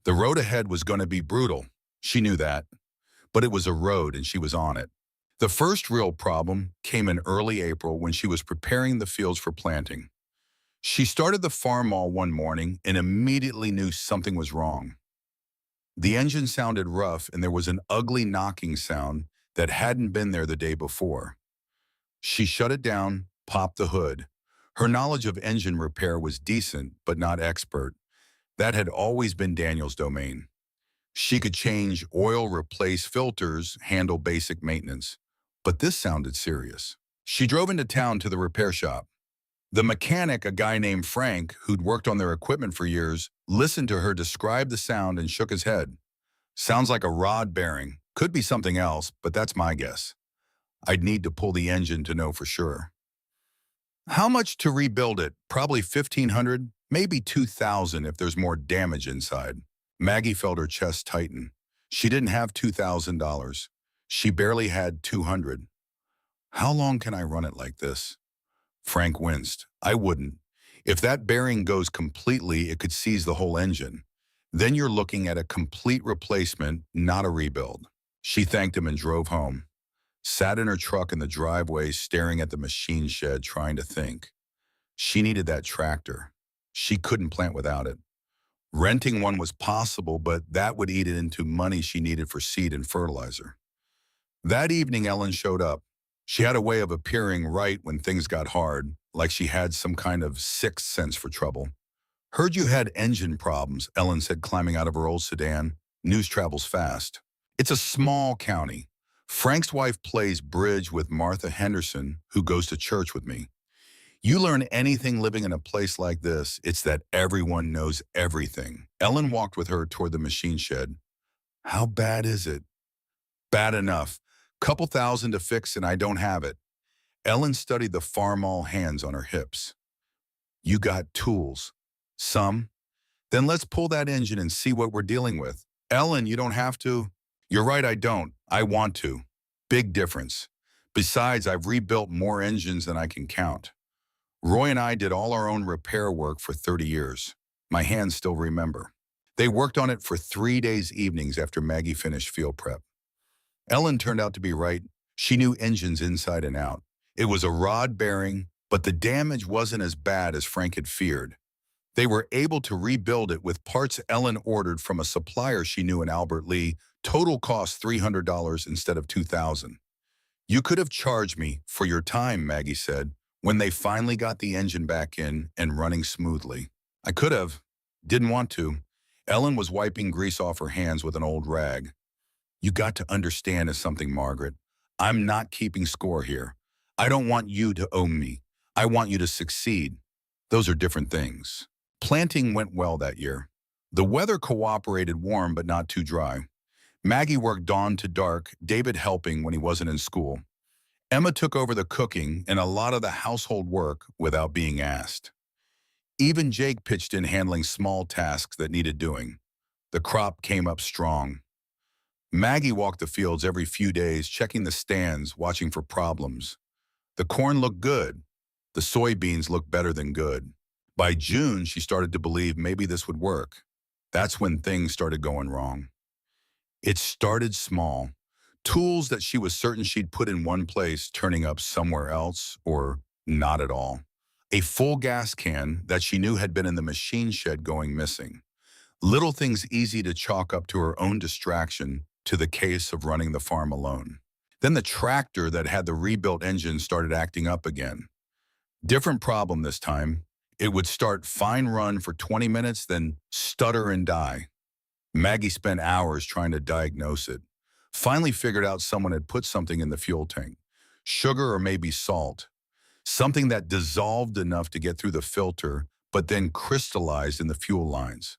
The road ahead was going to be brutal. She knew that. But it was a road and she was on it. The first real problem came in early April when she was preparing the fields for planting. She started the farmall one morning and immediately knew something was wrong. The engine sounded rough and there was an ugly knocking sound that hadn't been there the day before. She shut it down, popped the hood. Her knowledge of engine repair was decent, but not expert. That had always been Daniel's domain. She could change oil, replace filters, handle basic maintenance. But this sounded serious. She drove into town to the repair shop. The mechanic, a guy named Frank, who'd worked on their equipment for years, listened to her describe the sound and shook his head. Sounds like a rod bearing. Could be something else, but that's my guess. I'd need to pull the engine to know for sure. How much to rebuild it? Probably $1,500, maybe $2,000 if there's more damage inside. Maggie felt her chest tighten. She didn't have $2,000. She barely had $200. How long can I run it like this? Frank winced. I wouldn't. If that bearing goes completely, it could seize the whole engine. Then you're looking at a complete replacement, not a rebuild. She thanked him and drove home. Sat in her truck in the driveway, staring at the machine shed, trying to think. She needed that tractor. She couldn't plant without it. Renting one was possible, but that would eat it into money she needed for seed and fertilizer. That evening, Ellen showed up. She had a way of appearing right when things got hard, like she had some kind of sixth sense for trouble. Heard you had engine problems, Ellen said, climbing out of her old sedan. News travels fast. It's a small county. Frank's wife plays bridge with Martha Henderson, who goes to church with me. You learn anything living in a place like this, it's that everyone knows everything. Ellen walked with her toward the machine shed. How bad is it? Bad enough. Couple thousand to fix and I don't have it. Ellen studied the farmall hands on her hips. You got tools. Some? Then let's pull that engine and see what we're dealing with. Ellen, you don't have to. You're right, I don't. I want to. Big difference. Besides, I've rebuilt more engines than I can count. Roy and I did all our own repair work for 30 years. My hands still remember. They worked on it for 3 days evenings after Maggie finished field prep. Ellen turned out to be right. She knew engines inside and out. It was a rod bearing, but the damage wasn't as bad as Frank had feared. They were able to rebuild it with parts Ellen ordered from a supplier she knew in Albert Lee. Total cost $300 instead of $2,000. You could have charged me for your time, Maggie said, when they finally got the engine back in and running smoothly. I could have. Didn't want to. Ellen was wiping grease off her hands with an old rag. You got to understand is something, Margaret. I'm not keeping score here. I don't want you to own me. I want you to succeed. Those are different things. Planting went well that year. The weather cooperated, warm but not too dry. Maggie worked dawn to dark, David helping when he wasn't in school. Emma took over the cooking and a lot of the household work without being asked. Even Jake pitched in handling small tasks that needed doing. The crop came up strong. Maggie walked the fields every few days, checking the stands, watching for problems. The corn looked good. The soybeans looked better than good. By June, she started to believe maybe this would work. That's when things started going wrong. It started small. Tools that she was certain she'd put in one place turning up somewhere else or not at all. A full gas can that she knew had been in the machine shed going missing. Little things easy to chalk up to her own distraction to the case of running the farm alone. Then the tractor that had the rebuilt engine started acting up again. Different problem this time. It would start fine run for 20 minutes, then stutter and die. Maggie spent hours trying to diagnose it. Finally figured out someone had put something in the fuel tank. Sugar or maybe salt. Something that dissolved enough to get through the filter, but then crystallized in the fuel lines.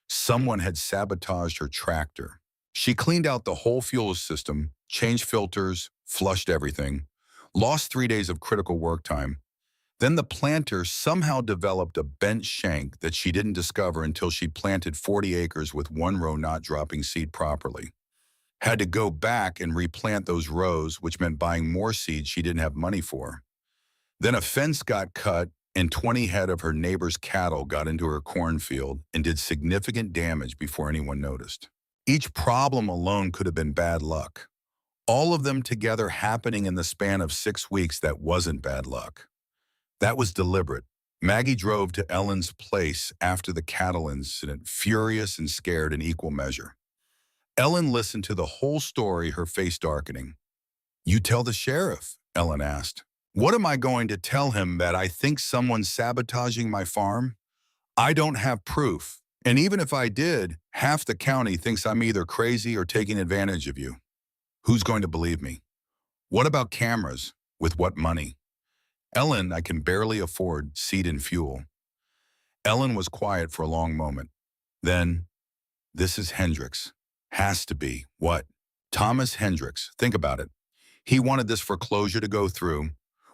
Someone had sabotaged her tractor. She cleaned out the whole fuel system, changed filters, flushed everything, lost 3 days of critical work time. Then the planter somehow developed a bent shank that she didn't discover until she planted 40 acres with one row not dropping seed properly. Had to go back and replant those rows, which meant buying more seed she didn't have money for. Then a fence got cut and 20 head of her neighbor's cattle got into her cornfield and did significant damage before anyone noticed. Each problem alone could have been bad luck. All of them together happening in the span of 6 weeks that wasn't bad luck. That was deliberate. Maggie drove to Ellen's place after the cattle incident, furious and scared in equal measure. Ellen listened to the whole story, her face darkening. "You tell the sheriff," Ellen asked. "What am I going to tell him, that I think someone's sabotaging my farm? I don't have proof. And even if I did, half the county thinks I'm either crazy or taking advantage of you. Who's going to believe me? What about cameras? With what money? Ellen, I can barely afford seed and fuel." Ellen was quiet for a long moment. Then, "This is Hendricks. Has to be. What?" "Thomas Hendricks. Think about it. He wanted this foreclosure to go through,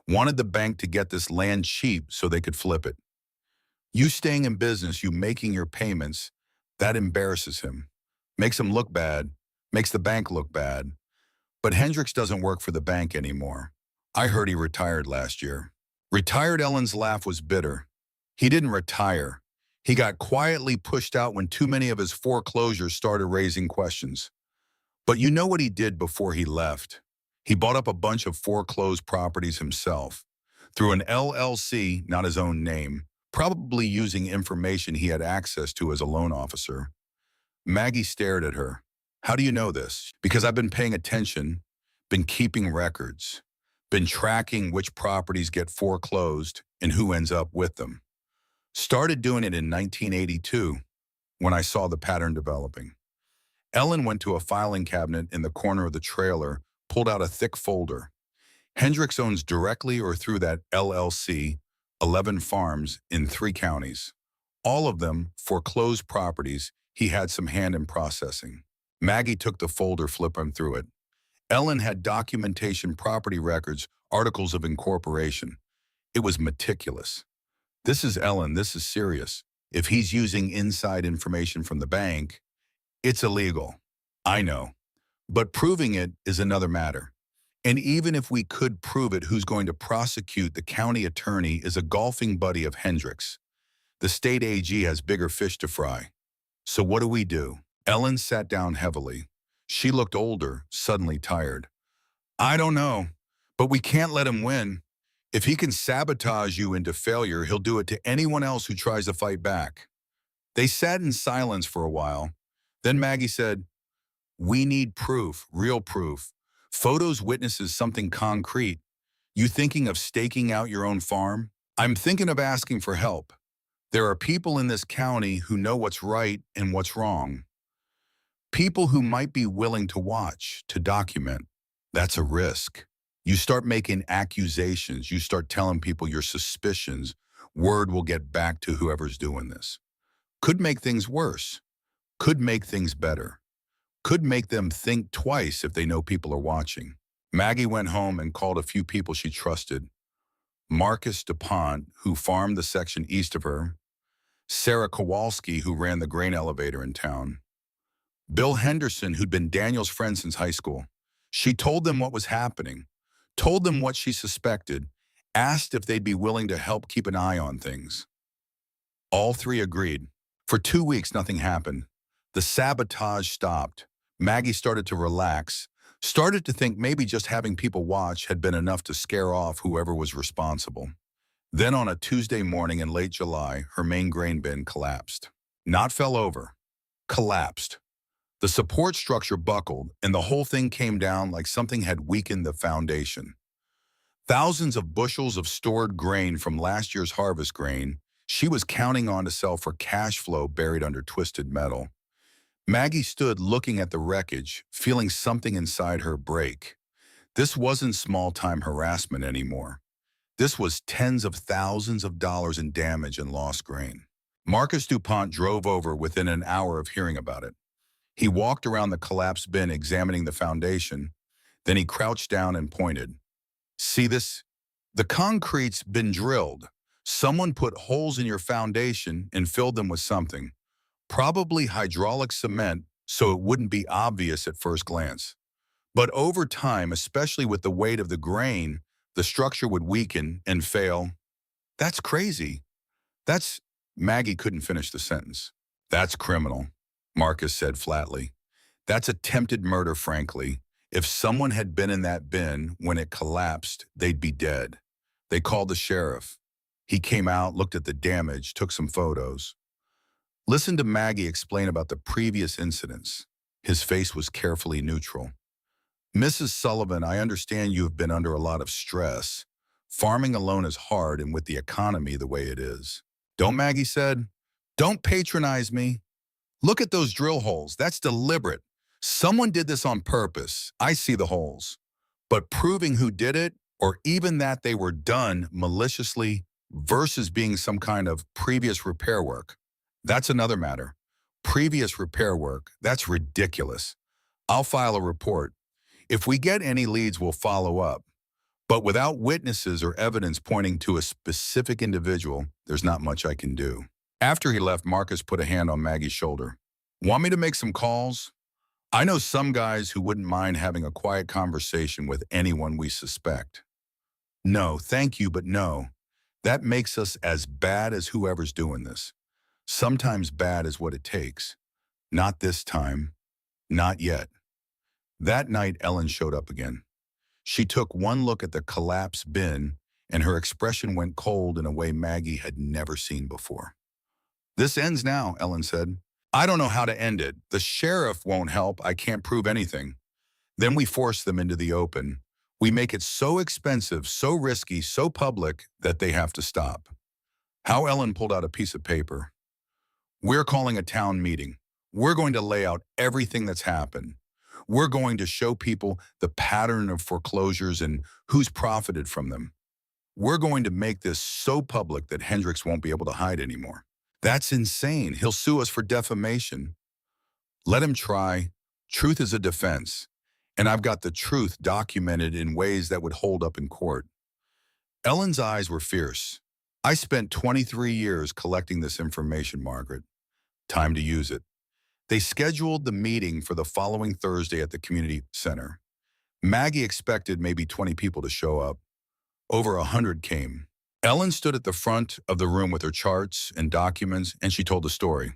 wanted the bank to get this land cheap so they could flip it. You staying in business, you making your payments, that embarrasses him. Makes him look bad, makes the bank look bad. But Hendricks doesn't work for the bank anymore. I heard he retired last year." Retired? Ellen's laugh was bitter. He didn't retire. He got quietly pushed out when too many of his foreclosures started raising questions. But you know what he did before he left? He bought up a bunch of foreclosed properties himself, through an LLC, not his own name, probably using information he had access to as a loan officer. Maggie stared at her. "How do you know this?" "Because I've been paying attention, been keeping records, been tracking which properties get foreclosed and who ends up with them. Started doing it in 1982 when I saw the pattern developing." Ellen went to a filing cabinet in the corner of the trailer, pulled out a thick folder. "Hendricks owns directly or through that LLC 11 farms in 3 counties. All of them foreclosed properties he had some hand in processing." Maggie took the folder, flipping through it. Ellen had documentation, property records, articles of incorporation. It was meticulous. "This is Ellen, this is serious. If he's using inside information from the bank, it's illegal." "I know. But proving it is another matter. And even if we could prove it, who's going to prosecute? The county attorney is a golfing buddy of Hendricks. The state AG has bigger fish to fry. So what do we do?" Ellen sat down heavily. She looked older, suddenly tired. "I don't know, but we can't let him win. If he can sabotage you into failure, he'll do it to anyone else who tries to fight back." They sat in silence for a while. Then Maggie said, "We need proof, real proof. Photos, witnesses, something concrete. You thinking of staking out your own farm?" "I'm thinking of asking for help. There are people in this county who know what's right and what's wrong. People who might be willing to watch, to document. That's a risk. You start making accusations, you start telling people your suspicions, word will get back to whoever's doing this. Could make things worse. Could make things better. Could make them think twice if they know people are watching." Maggie went home and called a few people she trusted. Marcus DuPont, who farmed the section east of her. Sarah Kowalski, who ran the grain elevator in town. Bill Henderson, who'd been Daniel's friend since high school. She told them what was happening, told them what she suspected, asked if they'd be willing to help keep an eye on things. All three agreed. For 2 weeks, nothing happened. The sabotage stopped. Maggie started to relax, started to think maybe just having people watch had been enough to scare off whoever was responsible. Then on a Tuesday morning in late July, her main grain bin collapsed. Not fell over, collapsed. The support structure buckled, and the whole thing came down like something had weakened the foundation. Thousands of bushels of stored grain from last year's harvest grain she was counting on to sell for cash flow buried under twisted metal. Maggie stood looking at the wreckage, feeling something inside her break. This wasn't small-time harassment anymore. This was tens of thousands of dollars in damage and lost grain. Marcus DuPont drove over within an hour of hearing about it. He walked around the collapsed bin examining the foundation. Then he crouched down and pointed. See this? The concrete's been drilled. Someone put holes in your foundation and filled them with something. Probably hydraulic cement so it wouldn't be obvious at first glance. But over time, especially with the weight of the grain, the structure would weaken and fail. That's crazy. That's... Maggie couldn't finish the sentence. That's criminal, Marcus said flatly. That's attempted murder, frankly. If someone had been in that bin when it collapsed, they'd be dead. They called the sheriff. He came out, looked at the damage, took some photos. Listen to Maggie explain about the previous incidents. His face was carefully neutral. Mrs. Sullivan, I understand you have been under a lot of stress. Farming alone is hard, and with the economy the way it is. Don't, Maggie said. Don't patronize me. Look at those drill holes. That's deliberate. Someone did this on purpose. I see the holes. But proving who did it, or even that they were done maliciously versus being some kind of previous repair work, that's another matter. Previous repair work, that's ridiculous. I'll file a report. If we get any leads, we'll follow up. But without witnesses or evidence pointing to a specific individual, there's not much I can do. After he left, Marcus put a hand on Maggie's shoulder. Want me to make some calls? I know some guys who wouldn't mind having a quiet conversation with anyone we suspect. No, thank you, but no. That makes us as bad as whoever's doing this. Sometimes bad is what it takes. Not this time. Not yet. That night, Ellen showed up again. She took one look at the collapsed bin, and her expression went cold in a way Maggie had never seen before. This ends now, Ellen said. I don't know how to end it. The sheriff won't help. I can't prove anything. Then we force them into the open. We make it so expensive, so risky, so public that they have to stop. How Ellen pulled out a piece of paper. We're calling a town meeting. We're going to lay out everything that's happened. We're going to show people the pattern of foreclosures and who's profited from them. We're going to make this so public that Hendricks won't be able to hide anymore. That's insane. He'll sue us for defamation. Let him try. Truth is a defense. And I've got the truth documented in ways that would hold up in court. Ellen's eyes were fierce. I spent 23 years collecting this information, Margaret. Time to use it. They scheduled the meeting for the following Thursday at the community center. Maggie expected maybe 20 people to show up. Over 100 came. Ellen stood at the front of the room with her charts and documents, and she told the story.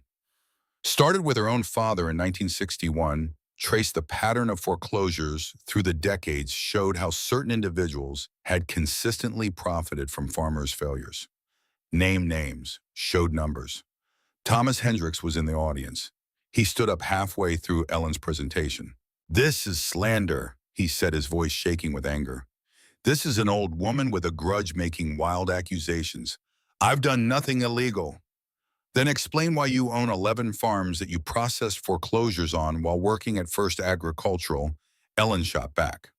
Started with her own father in 1961, traced the pattern of foreclosures through the decades, showed how certain individuals had consistently profited from farmers' failures. Named names, showed numbers. Thomas Hendricks was in the audience. He stood up halfway through Ellen's presentation. This is slander, he said, his voice shaking with anger. This is an old woman with a grudge making wild accusations. I've done nothing illegal. Then explain why you own 11 farms that you processed foreclosures on while working at First Agricultural. Ellen shot back.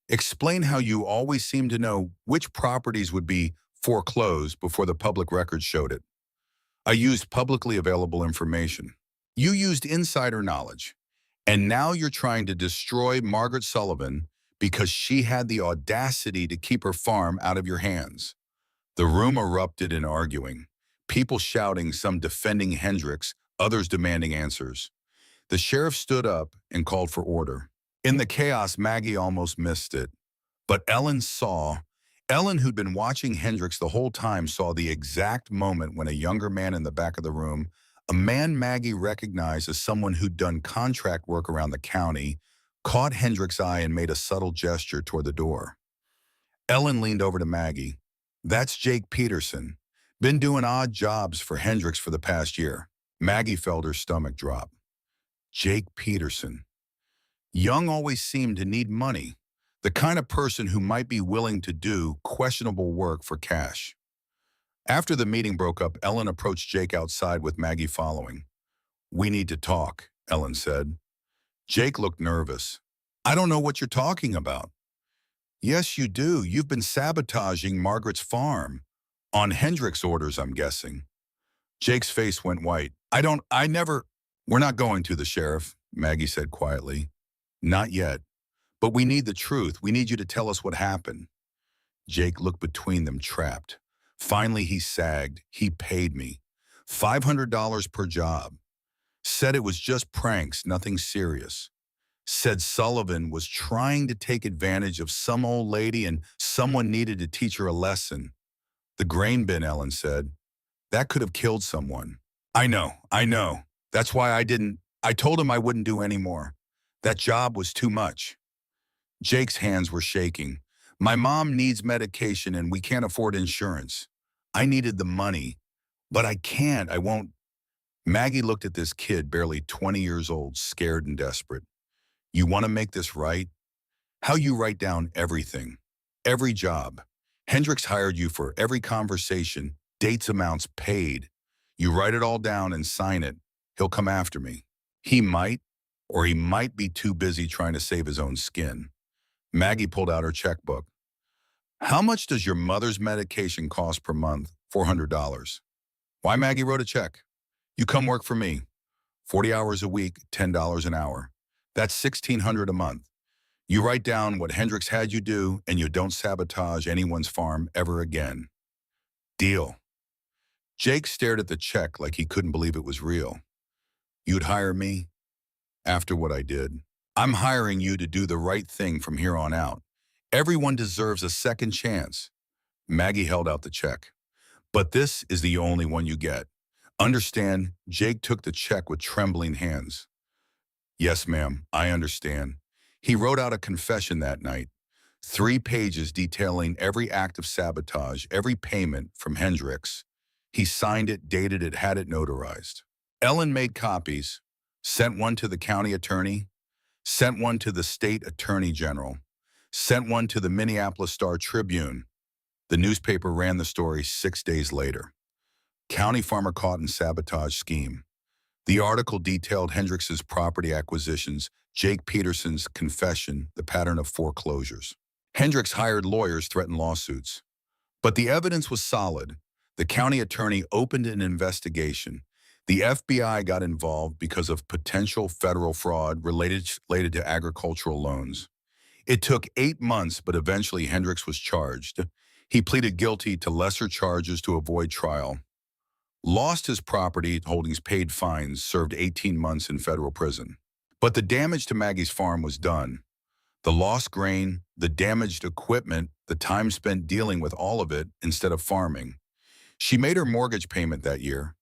Explain how you always seemed to know which properties would be foreclosed before the public records showed it. I used publicly available information. You used insider knowledge. And now you're trying to destroy Margaret Sullivan because she had the audacity to keep her farm out of your hands. The room erupted in arguing, people shouting, some defending Hendricks, others demanding answers. The sheriff stood up and called for order. In the chaos, Maggie almost missed it. But Ellen, who'd been watching Hendricks the whole time, saw the exact moment when a younger man in the back of the room, a man Maggie recognized as someone who'd done contract work around the county, caught Hendricks' eye and made a subtle gesture toward the door. Ellen leaned over to Maggie. "That's Jake Peterson. Been doing odd jobs for Hendricks for the past year." Maggie felt her stomach drop. Jake Peterson. Young always seemed to need money. The kind of person who might be willing to do questionable work for cash. After the meeting broke up, Ellen approached Jake outside with Maggie following. "We need to talk," Ellen said. Jake looked nervous. "I don't know what you're talking about." "Yes, you do. You've been sabotaging Margaret's farm. On Hendricks' orders, I'm guessing." Jake's face went white. I never." "We're not going to the sheriff," Maggie said quietly. "Not yet. But we need the truth. We need you to tell us what happened." Jake looked between them, trapped. Finally, he sagged. "He paid me. $500 per job. Said it was just pranks, nothing serious. Said Sullivan was trying to take advantage of some old lady and someone needed to teach her a lesson." "The grain bin," Ellen said. "That could have killed someone." I know. That's why I told him I wouldn't do any more. That job was too much." Jake's hands were shaking. "My mom needs medication and we can't afford insurance. I needed the money, but I won't." Maggie looked at this kid, barely 20 years old, scared and desperate. "You want to make this right? How you write down everything. Every job. Hendricks hired you for every conversation, dates, amounts paid. You write it all down and sign it. He'll come after me. He might, or he might be too busy trying to save his own skin." Maggie pulled out her checkbook. "How much does your mother's medication cost per month?" $400. Why, Maggie wrote a check. "You come work for me. 40 hours a week, $10 an hour. That's $1,600 a month. You write down what Hendricks had you do, and you don't sabotage anyone's farm ever again. Deal." Jake stared at the check like he couldn't believe it was real. "You'd hire me? After what I did? I'm hiring you to do the right thing from here on out. Everyone deserves a second chance." Maggie held out the check. "But this is the only one you get. Understand?" Jake took the check with trembling hands. "Yes, ma'am, I understand." He wrote out a confession that night. 3 pages detailing every act of sabotage, every payment from Hendricks. He signed it, dated it, had it notarized. Ellen made copies, sent one to the county attorney, sent one to the state attorney general, sent one to the Minneapolis Star-Tribune. The newspaper ran the story 6 days later. "County farmer caught in sabotage scheme." The article detailed Hendricks's property acquisitions, Jake Peterson's confession, the pattern of foreclosures. Hendricks hired lawyers, threatened lawsuits. But the evidence was solid. The county attorney opened an investigation. The FBI got involved because of potential federal fraud related to agricultural loans. It took 8 months, but eventually Hendricks was charged. He pleaded guilty to lesser charges to avoid trial. Lost his property holdings, paid fines, served 18 months in federal prison. But the damage to Maggie's farm was done. The lost grain, the damaged equipment, the time spent dealing with all of it instead of farming. She made her mortgage payment that year,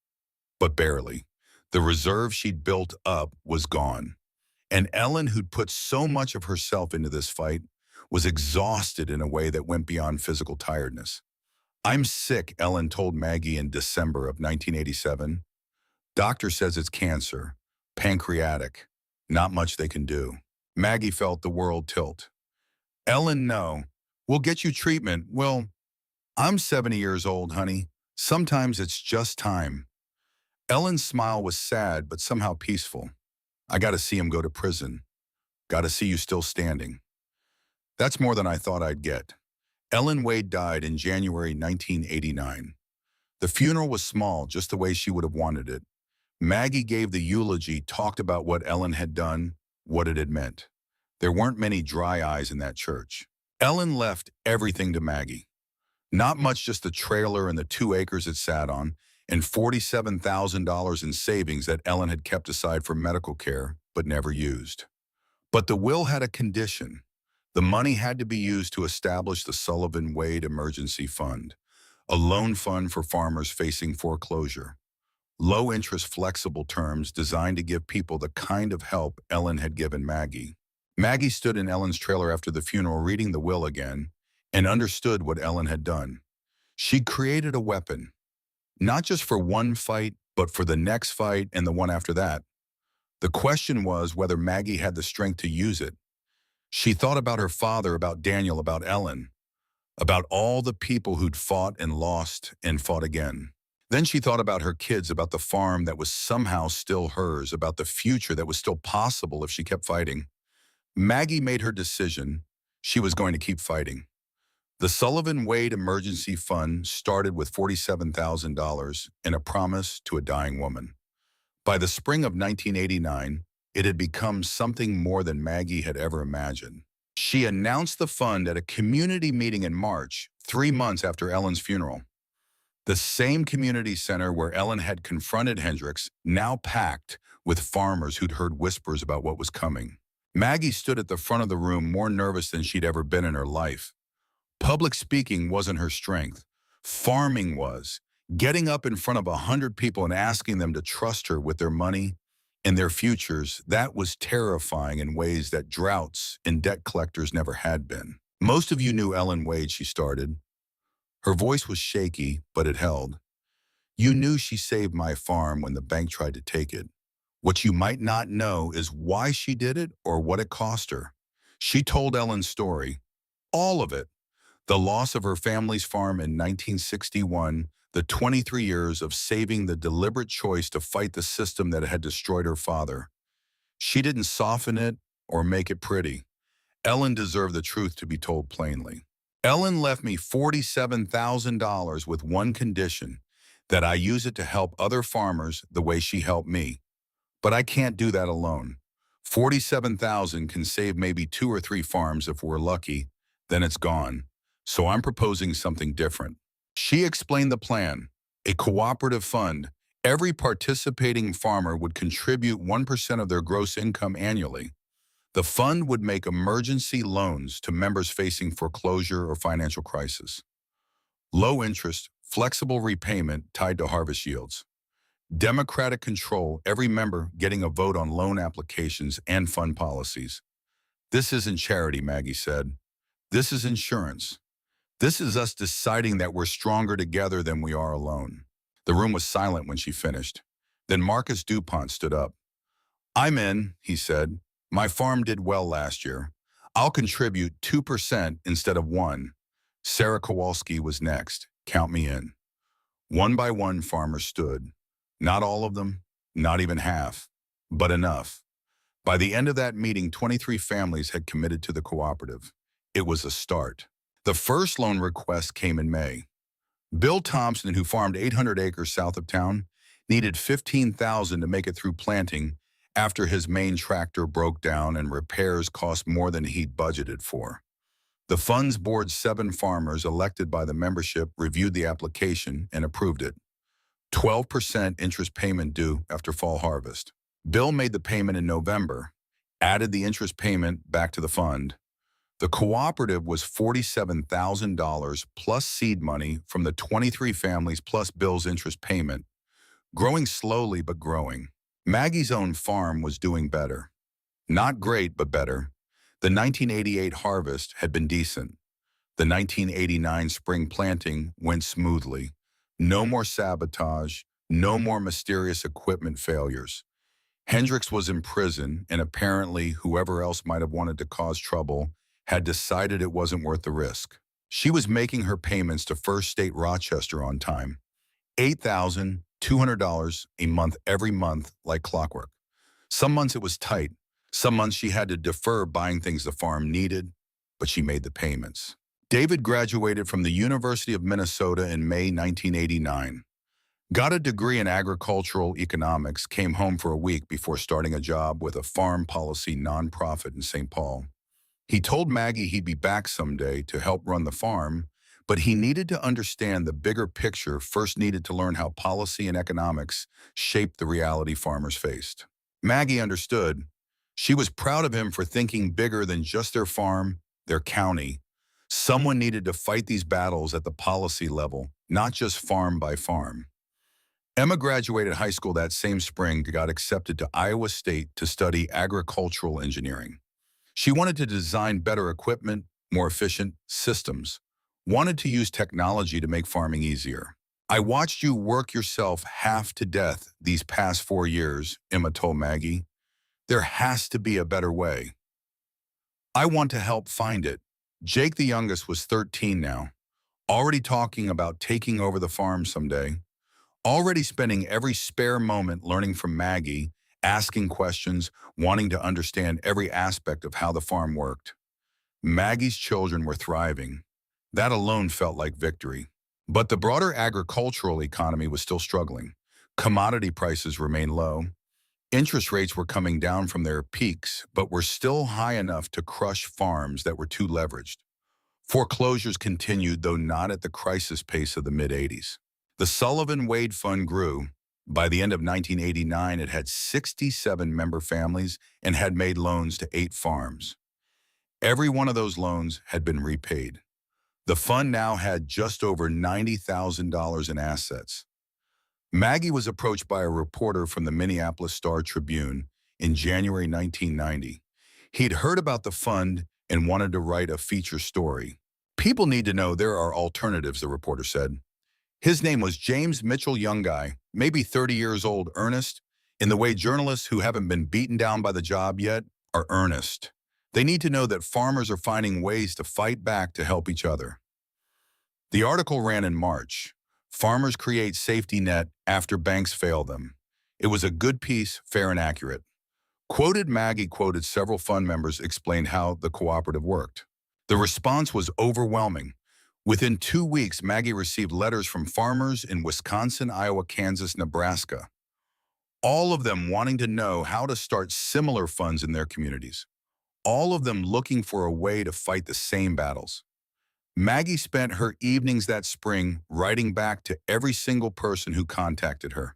but barely. The reserve she'd built up was gone. And Ellen, who'd put so much of herself into this fight, was exhausted in a way that went beyond physical tiredness. "I'm sick," Ellen told Maggie in December of 1987. "Doctor says it's cancer, pancreatic. Not much they can do." Maggie felt the world tilt. "Ellen, no. We'll get you treatment. Well, I'm 70 years old, honey. Sometimes it's just time." Ellen's smile was sad, but somehow peaceful. "I got to see him go to prison. Got to see you still standing." That's more than I thought I'd get. Ellen Wade died in January 1989. The funeral was small, just the way she would have wanted it. Maggie gave the eulogy, talked about what Ellen had done, what it had meant. There weren't many dry eyes in that church. Ellen left everything to Maggie. Not much, just the trailer and the 2 acres it sat on, and $47,000 in savings that Ellen had kept aside for medical care but never used. But the will had a condition. The money had to be used to establish the Sullivan Wade Emergency Fund, a loan fund for farmers facing foreclosure. Low-interest, flexible terms designed to give people the kind of help Ellen had given Maggie. Maggie stood in Ellen's trailer after the funeral reading the will again and understood what Ellen had done. She created a weapon, not just for one fight, but for the next fight and the one after that. The question was whether Maggie had the strength to use it. She thought about her father, about Daniel, about Ellen, about all the people who'd fought and lost and fought again. Then she thought about her kids, about the farm that was somehow still hers, about the future that was still possible if she kept fighting. Maggie made her decision. She was going to keep fighting. The Sullivan Wade Emergency Fund started with $47,000 and a promise to a dying woman. By the spring of 1989, it had become something more than Maggie had ever imagined. She announced the fund at a community meeting in March, 3 months after Ellen's funeral. The same community center where Ellen had confronted Hendricks, now packed with farmers who'd heard whispers about what was coming. Maggie stood at the front of the room more nervous than she'd ever been in her life. Public speaking wasn't her strength. Farming was. Getting up in front of 100 people and asking them to trust her with their money and their futures, that was terrifying in ways that droughts and debt collectors never had been. Most of you knew Ellen Wade, she started. Her voice was shaky, but it held. You knew she saved my farm when the bank tried to take it. What you might not know is why she did it or what it cost her. She told Ellen's story, all of it. The loss of her family's farm in 1961, the 23 years of saving, the deliberate choice to fight the system that had destroyed her father. She didn't soften it or make it pretty. Ellen deserved the truth to be told plainly. Ellen left me $47,000 with one condition, that I use it to help other farmers the way she helped me. But I can't do that alone. $47,000 can save maybe 2 or 3 farms if we're lucky, then it's gone. So I'm proposing something different. She explained the plan, a cooperative fund. Every participating farmer would contribute 1% of their gross income annually. The fund would make emergency loans to members facing foreclosure or financial crisis. Low interest, flexible repayment tied to harvest yields. Democratic control, every member getting a vote on loan applications and fund policies. This isn't charity, Maggie said. This is insurance. This is us deciding that we're stronger together than we are alone. The room was silent when she finished. Then Marcus DuPont stood up. I'm in, he said. My farm did well last year. I'll contribute 2% instead of 1%. Sarah Kowalski was next. Count me in. One by one, farmers stood. Not all of them, not even half, but enough. By the end of that meeting, 23 families had committed to the cooperative. It was a start. The first loan request came in May. Bill Thompson, who farmed 800 acres south of town, needed $15,000 to make it through planting after his main tractor broke down and repairs cost more than he'd budgeted for. The fund's board's 7 farmers elected by the membership reviewed the application and approved it. 12% interest payment due after fall harvest. Bill made the payment in November, added the interest payment back to the fund. The cooperative was $47,000 plus seed money from the 23 families plus Bill's interest payment, growing slowly but growing. Maggie's own farm was doing better. Not great, but better. The 1988 harvest had been decent. The 1989 spring planting went smoothly. No more sabotage, no more mysterious equipment failures. Hendricks was in prison, and apparently whoever else might have wanted to cause trouble had decided it wasn't worth the risk. She was making her payments to First State Rochester on time. $8,200 a month every month, like clockwork. Some months it was tight. Some months she had to defer buying things the farm needed, but she made the payments. David graduated from the University of Minnesota in May 1989. Got a degree in agricultural economics, came home for a week before starting a job with a farm policy nonprofit in St. Paul. He told Maggie he'd be back someday to help run the farm, But he needed to understand the bigger picture, first needed to learn how policy and economics shaped the reality farmers faced. Maggie understood. She was proud of him for thinking bigger than just their farm, their county. Someone needed to fight these battles at the policy level, not just farm by farm. Emma graduated high school that same spring and got accepted to Iowa State to study agricultural engineering. She wanted to design better equipment, more efficient systems, wanted to use technology to make farming easier. I watched you work yourself half to death these past 4 years, Emma told Maggie. There has to be a better way. I want to help find it. Jake, the youngest, was 13 now, already talking about taking over the farm someday, already spending every spare moment learning from Maggie, asking questions, wanting to understand every aspect of how the farm worked. Maggie's children were thriving. That alone felt like victory. But the broader agricultural economy was still struggling. Commodity prices remained low. Interest rates were coming down from their peaks, but were still high enough to crush farms that were too leveraged. Foreclosures continued, though not at the crisis pace of the mid-'80s. The Sullivan-Wade Fund grew. By the end of 1989, it had 67 member families and had made loans to 8 farms. Every one of those loans had been repaid. The fund now had just over $90,000 in assets. Maggie was approached by a reporter from the Minneapolis Star-Tribune in January 1990. He'd heard about the fund and wanted to write a feature story. People need to know there are alternatives, the reporter said. His name was James Mitchell, young guy, maybe 30 years old, earnest, in the way journalists who haven't been beaten down by the job yet are earnest. They need to know that farmers are finding ways to fight back to help each other. The article ran in March. Farmers create safety net after banks fail them. It was a good piece, fair and accurate. Quoted Maggie quoted several fund members explained how the cooperative worked. The response was overwhelming. Within 2 weeks, Maggie received letters from farmers in Wisconsin, Iowa, Kansas, Nebraska, all of them wanting to know how to start similar funds in their communities, all of them looking for a way to fight the same battles. Maggie spent her evenings that spring writing back to every single person who contacted her,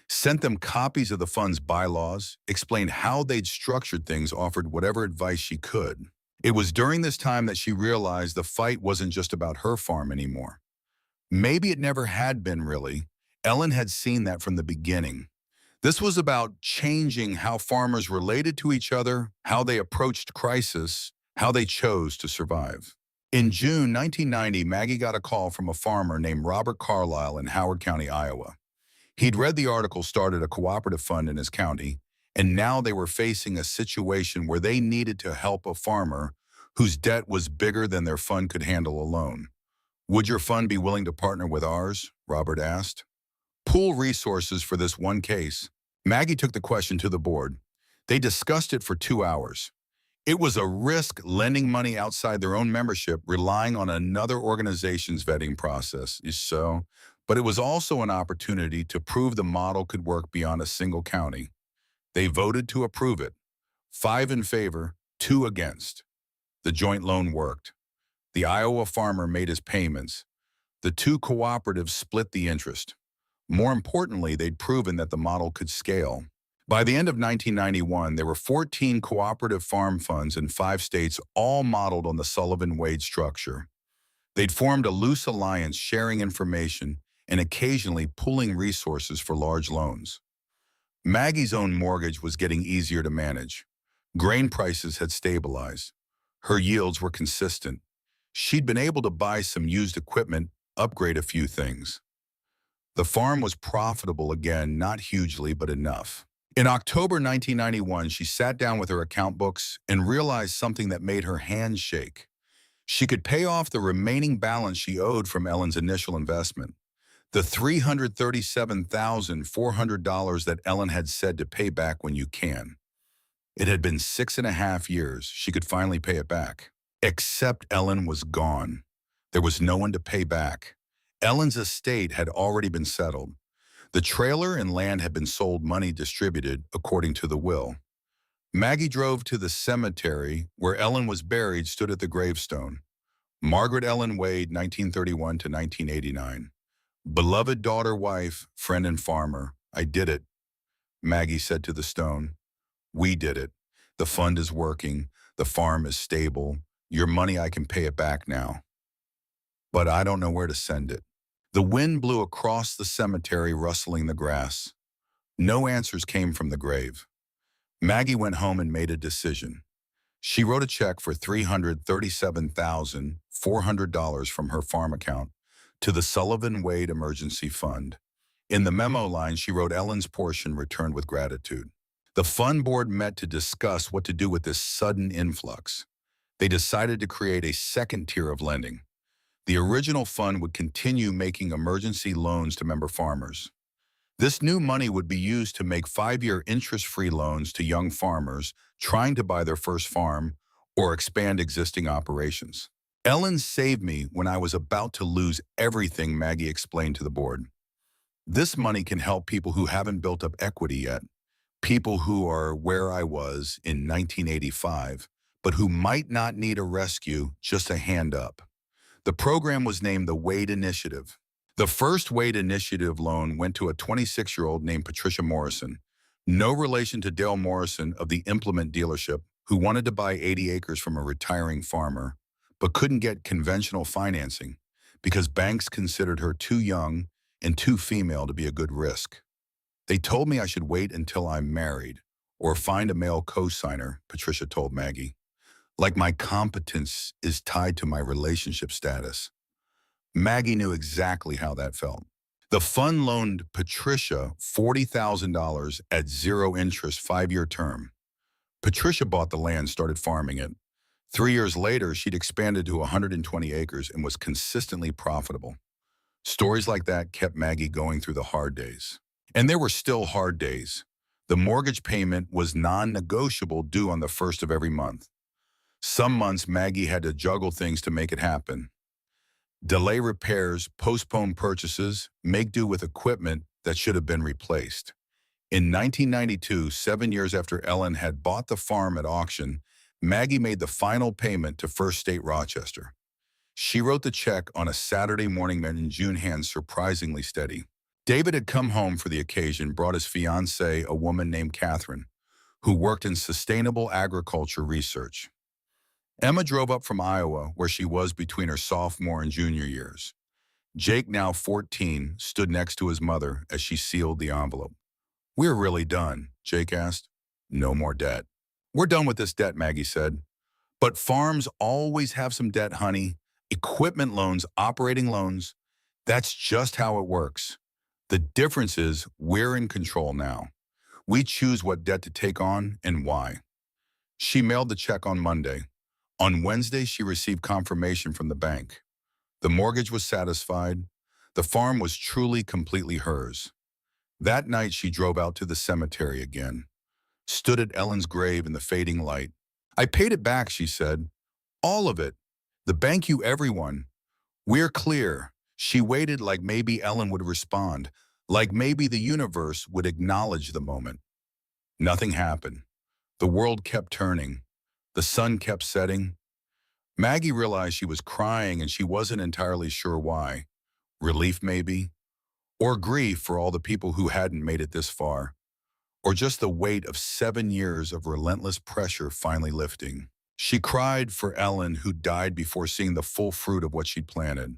sent them copies of the fund's bylaws, explained how they'd structured things, offered whatever advice she could. It was during this time that she realized the fight wasn't just about her farm anymore. Maybe it never had been, really. Ellen had seen that from the beginning. This was about changing how farmers related to each other, how they approached crisis, how they chose to survive. In June 1990, Maggie got a call from a farmer named Robert Carlisle in Howard County, Iowa. He'd read the article, started a cooperative fund in his county, and now they were facing a situation where they needed to help a farmer whose debt was bigger than their fund could handle alone. "Would your fund be willing to partner with ours?" Robert asked. "Pool resources for this one case." Maggie took the question to the board. They discussed it for 2 hours. It was a risk lending money outside their own membership, relying on another organization's vetting process, but it was also an opportunity to prove the model could work beyond a single county. They voted to approve it. 5 in favor, 2 against. The joint loan worked. The Iowa farmer made his payments. The 2 cooperatives split the interest. More importantly, they'd proven that the model could scale. By the end of 1991, there were 14 cooperative farm funds in 5 states, all modeled on the Sullivan-Wade structure. They'd formed a loose alliance, sharing information and occasionally pooling resources for large loans. Maggie's own mortgage was getting easier to manage. Grain prices had stabilized. Her yields were consistent. She'd been able to buy some used equipment, upgrade a few things. The farm was profitable again, not hugely, but enough. In October 1991, she sat down with her account books and realized something that made her hands shake. She could pay off the remaining balance she owed from Ellen's initial investment, the $337,400 that Ellen had said to pay back when you can. It had been 6.5 years. She could finally pay it back. Except Ellen was gone. There was no one to pay back. Ellen's estate had already been settled. The trailer and land had been sold, money distributed according to the will. Maggie drove to the cemetery where Ellen was buried, stood at the gravestone. Margaret Ellen Wade, 1931 to 1989. Beloved daughter, wife, friend, and farmer, I did it, Maggie said to the stone. We did it. The fund is working. The farm is stable. Your money, I can pay it back now. But I don't know where to send it. The wind blew across the cemetery, rustling the grass. No answers came from the grave. Maggie went home and made a decision. She wrote a check for $337,400 from her farm account to the Sullivan Wade Emergency Fund. In the memo line, she wrote Ellen's portion returned with gratitude. The fund board met to discuss what to do with this sudden influx. They decided to create a second tier of lending. The original fund would continue making emergency loans to member farmers. This new money would be used to make 5-year interest-free loans to young farmers trying to buy their first farm or expand existing operations. Ellen saved me when I was about to lose everything, Maggie explained to the board. This money can help people who haven't built up equity yet, people who are where I was in 1985, but who might not need a rescue, just a hand up. The program was named the Wade Initiative. The first Wade Initiative loan went to a 26-year-old named Patricia Morrison, no relation to Dale Morrison of the implement dealership, who wanted to buy 80 acres from a retiring farmer, but couldn't get conventional financing because banks considered her too young and too female to be a good risk. They told me I should wait until I'm married or find a male co-signer, Patricia told Maggie. Like my competence is tied to my relationship status. Maggie knew exactly how that felt. The fund loaned Patricia $40,000 at zero interest, 5-year term. Patricia bought the land, started farming it. 3 years later, she'd expanded to 120 acres and was consistently profitable. Stories like that kept Maggie going through the hard days. And there were still hard days. The mortgage payment was non-negotiable, due on the first of every month. Some months, Maggie had to juggle things to make it happen. Delay repairs, postpone purchases, make do with equipment that should have been replaced. In 1992, 7 years after Ellen had bought the farm at auction, Maggie made the final payment to First State Rochester. She wrote the check on a Saturday morning, and June hands surprisingly steady. David had come home for the occasion, brought his fiancée, a woman named Catherine, who worked in sustainable agriculture research. Emma drove up from Iowa, where she was between her sophomore and junior years. Jake, now 14, stood next to his mother as she sealed the envelope. "We're really done," Jake asked. "No more debt." "We're done with this debt," Maggie said. "But farms always have some debt, honey. Equipment loans, operating loans. That's just how it works. The difference is we're in control now. We choose what debt to take on and why." She mailed the check on Monday. On Wednesday, she received confirmation from the bank. The mortgage was satisfied. The farm was truly, completely hers. That night, she drove out to the cemetery again, stood at Ellen's grave in the fading light. "I paid it back," she said. "All of it. The bank, you, everyone. We're clear." She waited, like maybe Ellen would respond, like maybe the universe would acknowledge the moment. Nothing happened. The world kept turning. The sun kept setting. Maggie realized she was crying, and she wasn't entirely sure why. Relief, maybe? Or grief for all the people who hadn't made it this far? Or just the weight of 7 years of relentless pressure finally lifting? She cried for Ellen, who died before seeing the full fruit of what she'd planted.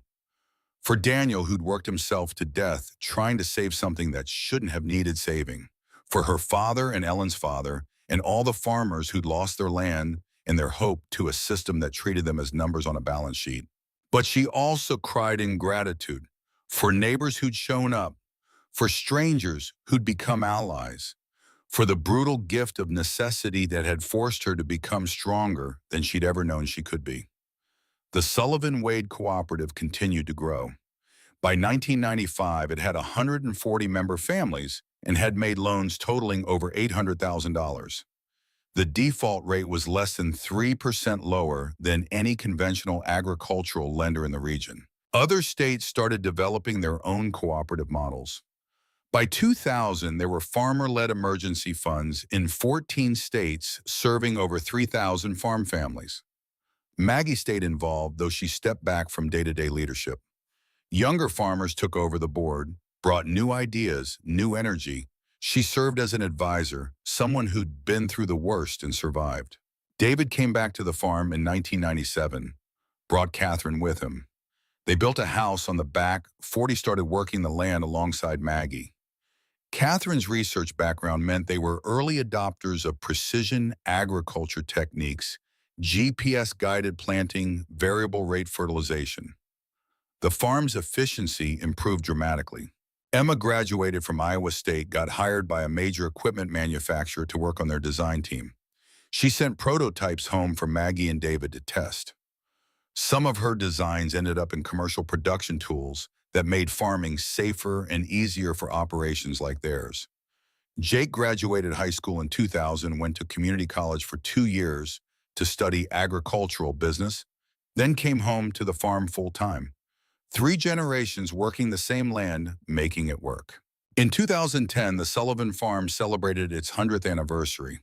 For Daniel, who'd worked himself to death trying to save something that shouldn't have needed saving. For her father and Ellen's father, and all the farmers who'd lost their land and their hope to a system that treated them as numbers on a balance sheet. But she also cried in gratitude for neighbors who'd shown up, for strangers who'd become allies, for the brutal gift of necessity that had forced her to become stronger than she'd ever known she could be. The Sullivan Wade Cooperative continued to grow. By 1995, it had 140 member families and had made loans totaling over $800,000. The default rate was less than 3% lower than any conventional agricultural lender in the region. Other states started developing their own cooperative models. By 2000, there were farmer-led emergency funds in 14 states serving over 3,000 farm families. Maggie stayed involved, though she stepped back from day-to-day leadership. Younger farmers took over the board, brought new ideas, new energy. She served as an advisor, someone who'd been through the worst and survived. David came back to the farm in 1997, brought Catherine with him. They built a house on the back. 40 started working the land alongside Maggie. Catherine's research background meant they were early adopters of precision agriculture techniques, GPS-guided planting, variable rate fertilization. The farm's efficiency improved dramatically. Emma graduated from Iowa State, got hired by a major equipment manufacturer to work on their design team. She sent prototypes home for Maggie and David to test. Some of her designs ended up in commercial production tools that made farming safer and easier for operations like theirs. Jake graduated high school in 2000 and went to community college for 2 years to study agricultural business, then came home to the farm full-time. 3 generations working the same land, making it work. In 2010, the Sullivan Farm celebrated its 100th anniversary.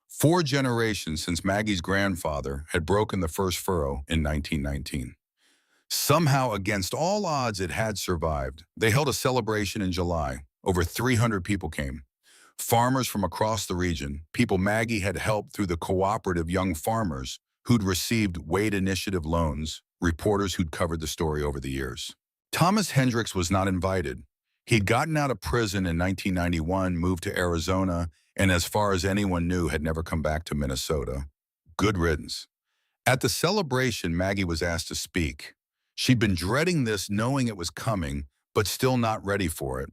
4 generations since Maggie's grandfather had broken the first furrow in 1919. Somehow, against all odds, it had survived. They held a celebration in July. Over 300 people came. Farmers from across the region, people Maggie had helped through the cooperative young farmers who'd received Wade Initiative loans, reporters who'd covered the story over the years. Thomas Hendricks was not invited. He'd gotten out of prison in 1991, moved to Arizona, and as far as anyone knew, had never come back to Minnesota. Good riddance. At the celebration, Maggie was asked to speak. She'd been dreading this, knowing it was coming, but still not ready for it.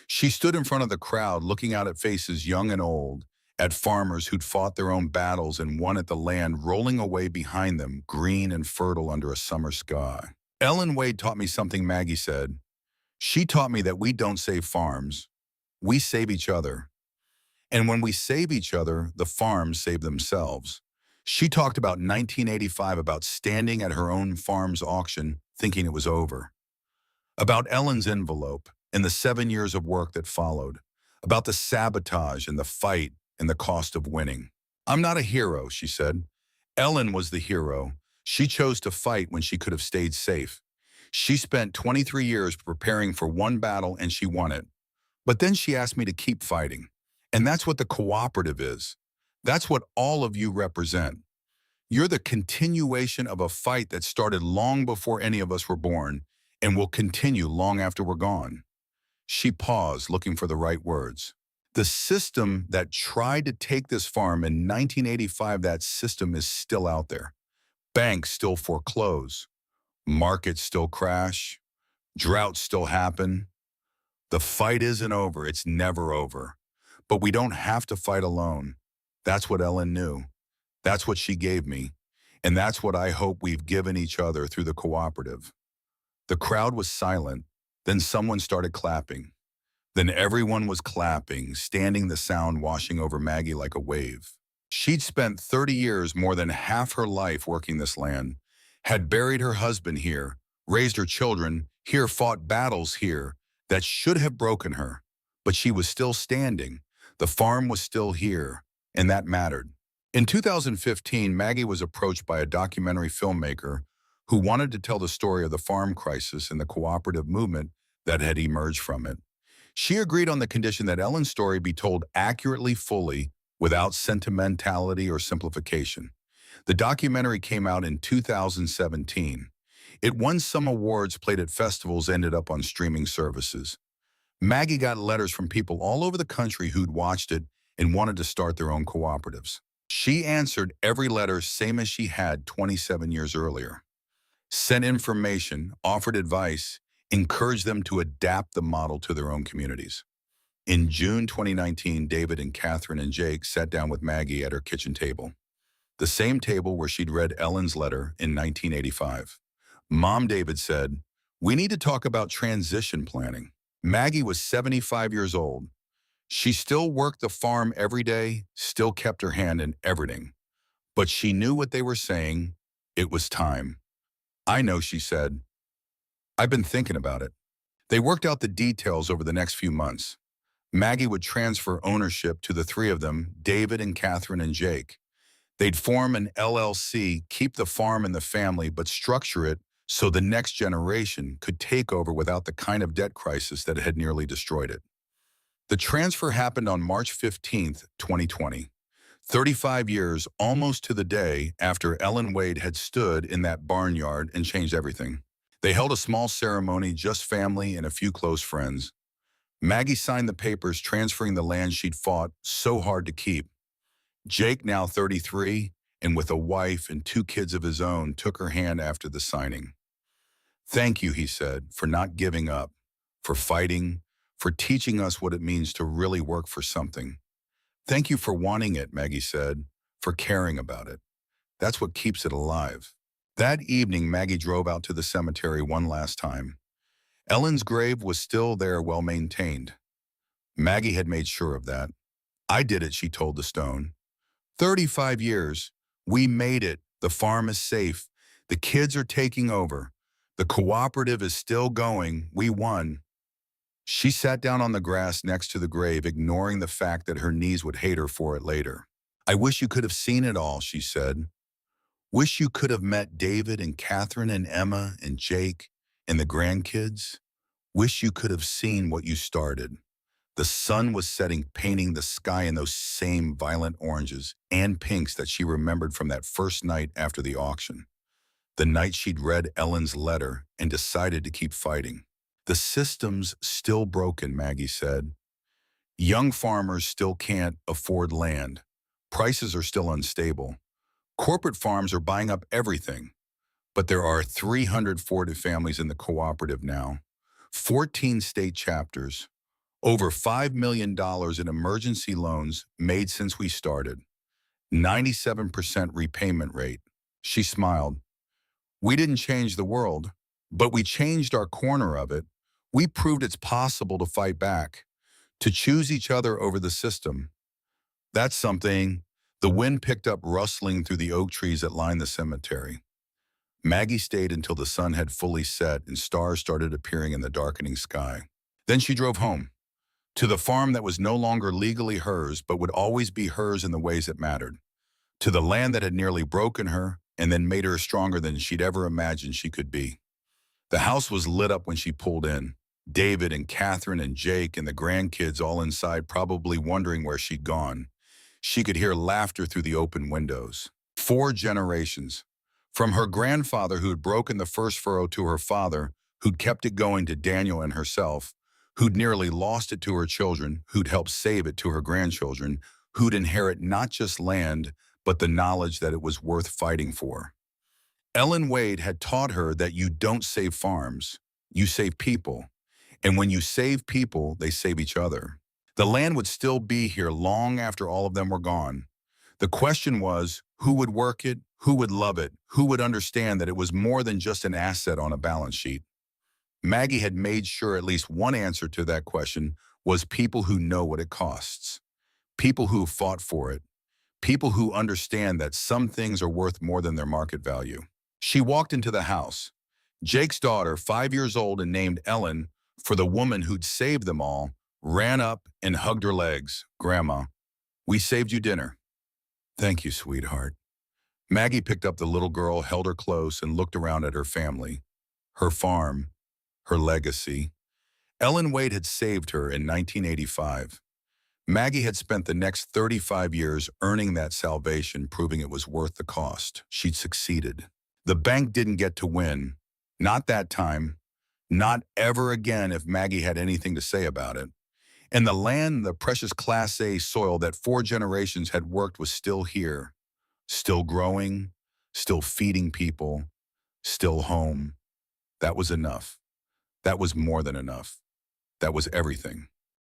She stood in front of the crowd, looking out at faces young and old, at farmers who'd fought their own battles and won at the land rolling away behind them, green and fertile under a summer sky. Ellen Wade taught me something, Maggie said. She taught me that we don't save farms, we save each other. And when we save each other, the farms save themselves. She talked about 1985, about standing at her own farm's auction, thinking it was over. About Ellen's envelope and the 7 years of work that followed. About the sabotage and the fight and the cost of winning. I'm not a hero, she said. Ellen was the hero. She chose to fight when she could have stayed safe. She spent 23 years preparing for one battle and she won it. But then she asked me to keep fighting. And that's what the cooperative is. That's what all of you represent. You're the continuation of a fight that started long before any of us were born and will continue long after we're gone. She paused, looking for the right words. The system that tried to take this farm in 1985, that system is still out there. Banks still foreclose. Markets still crash. Droughts still happen. The fight isn't over. It's never over. But we don't have to fight alone. That's what Ellen knew. That's what she gave me. And that's what I hope we've given each other through the cooperative. The crowd was silent. Then someone started clapping. Then everyone was clapping, standing, the sound washing over Maggie like a wave. She'd spent 30 years, more than half her life, working this land, had buried her husband here, raised her children here, fought battles here that should have broken her. But she was still standing. The farm was still here, and that mattered. In 2015, Maggie was approached by a documentary filmmaker who wanted to tell the story of the farm crisis and the cooperative movement that had emerged from it. She agreed on the condition that Ellen's story be told accurately, fully, without sentimentality or simplification. The documentary came out in 2017. It won some awards, played at festivals, ended up on streaming services. Maggie got letters from people all over the country who'd watched it and wanted to start their own cooperatives. She answered every letter same as she had 27 years earlier. Sent information, offered advice, encouraged them to adapt the model to their own communities. In June 2019, David and Catherine and Jake sat down with Maggie at her kitchen table, the same table where she'd read Ellen's letter in 1985. Mom, David said, "We need to talk about transition planning." Maggie was 75 years old. She still worked the farm every day, still kept her hand in everything. But she knew what they were saying. It was time. "I know," she said. "I've been thinking about it." They worked out the details over the next few months. Maggie would transfer ownership to the three of them, David and Catherine and Jake. They'd form an LLC, keep the farm in the family, but structure it so the next generation could take over without the kind of debt crisis that had nearly destroyed it. The transfer happened on March 15th, 2020, 35 years almost to the day after Ellen Wade had stood in that barnyard and changed everything. They held a small ceremony, just family and a few close friends. Maggie signed the papers transferring the land she'd fought so hard to keep. Jake, now 33, and with a wife and 2 kids of his own, took her hand after the signing. "Thank you," he said, "for not giving up, for fighting, for teaching us what it means to really work for something. Thank you for wanting it," Maggie said, "for caring about it. That's what keeps it alive." That evening, Maggie drove out to the cemetery one last time. Ellen's grave was still there, well maintained. Maggie had made sure of that. "I did it," she told the stone. 35 years. We made it. The farm is safe. The kids are taking over. The cooperative is still going. We won. She sat down on the grass next to the grave, ignoring the fact that her knees would hate her for it later. "I wish you could have seen it all," she said. "Wish you could have met David and Catherine and Emma and Jake and the grandkids. Wish you could have seen what you started." The sun was setting, painting the sky in those same violent oranges and pinks that she remembered from that first night after the auction. The night she'd read Ellen's letter and decided to keep fighting. "The system's still broken," Maggie said. "Young farmers still can't afford land. Prices are still unstable. Corporate farms are buying up everything. But there are 340 families in the cooperative now, 14 state chapters, over $5 million in emergency loans made since we started, 97% repayment rate." She smiled. "We didn't change the world, but we changed our corner of it. We proved it's possible to fight back, to choose each other over the system. That's something." The wind picked up, rustling through the oak trees that lined the cemetery. Maggie stayed until the sun had fully set and stars started appearing in the darkening sky. Then she drove home, to the farm that was no longer legally hers but would always be hers in the ways that mattered, to the land that had nearly broken her and then made her stronger than she'd ever imagined she could be. The house was lit up when she pulled in, David and Catherine and Jake and the grandkids all inside, probably wondering where she'd gone. She could hear laughter through the open windows. 4 generations. From her grandfather who had broken the first furrow to her father, who'd kept it going, to Daniel and herself, who'd nearly lost it to her children, who'd helped save it to her grandchildren, who'd inherit not just land, but the knowledge that it was worth fighting for. Ellen Wade had taught her that you don't save farms, you save people. And when you save people, they save each other. The land would still be here long after all of them were gone. The question was, who would work it, who would love it, who would understand that it was more than just an asset on a balance sheet? Maggie had made sure at least one answer to that question was people who know what it costs, people who fought for it, people who understand that some things are worth more than their market value. She walked into the house. Jake's daughter, 5 years old and named Ellen for the woman who'd saved them all, ran up and hugged her legs. "Grandma, we saved you dinner." "Thank you, sweetheart." Maggie picked up the little girl, held her close, and looked around at her family, her farm, her legacy. Ellen Wade had saved her in 1985. Maggie had spent the next 35 years earning that salvation, proving it was worth the cost. She'd succeeded. The bank didn't get to win. Not that time. Not ever again if Maggie had anything to say about it. And the land, the precious Class A soil that 4 generations had worked, was still here, still growing, still feeding people, still home. That was enough. That was more than enough. That was everything.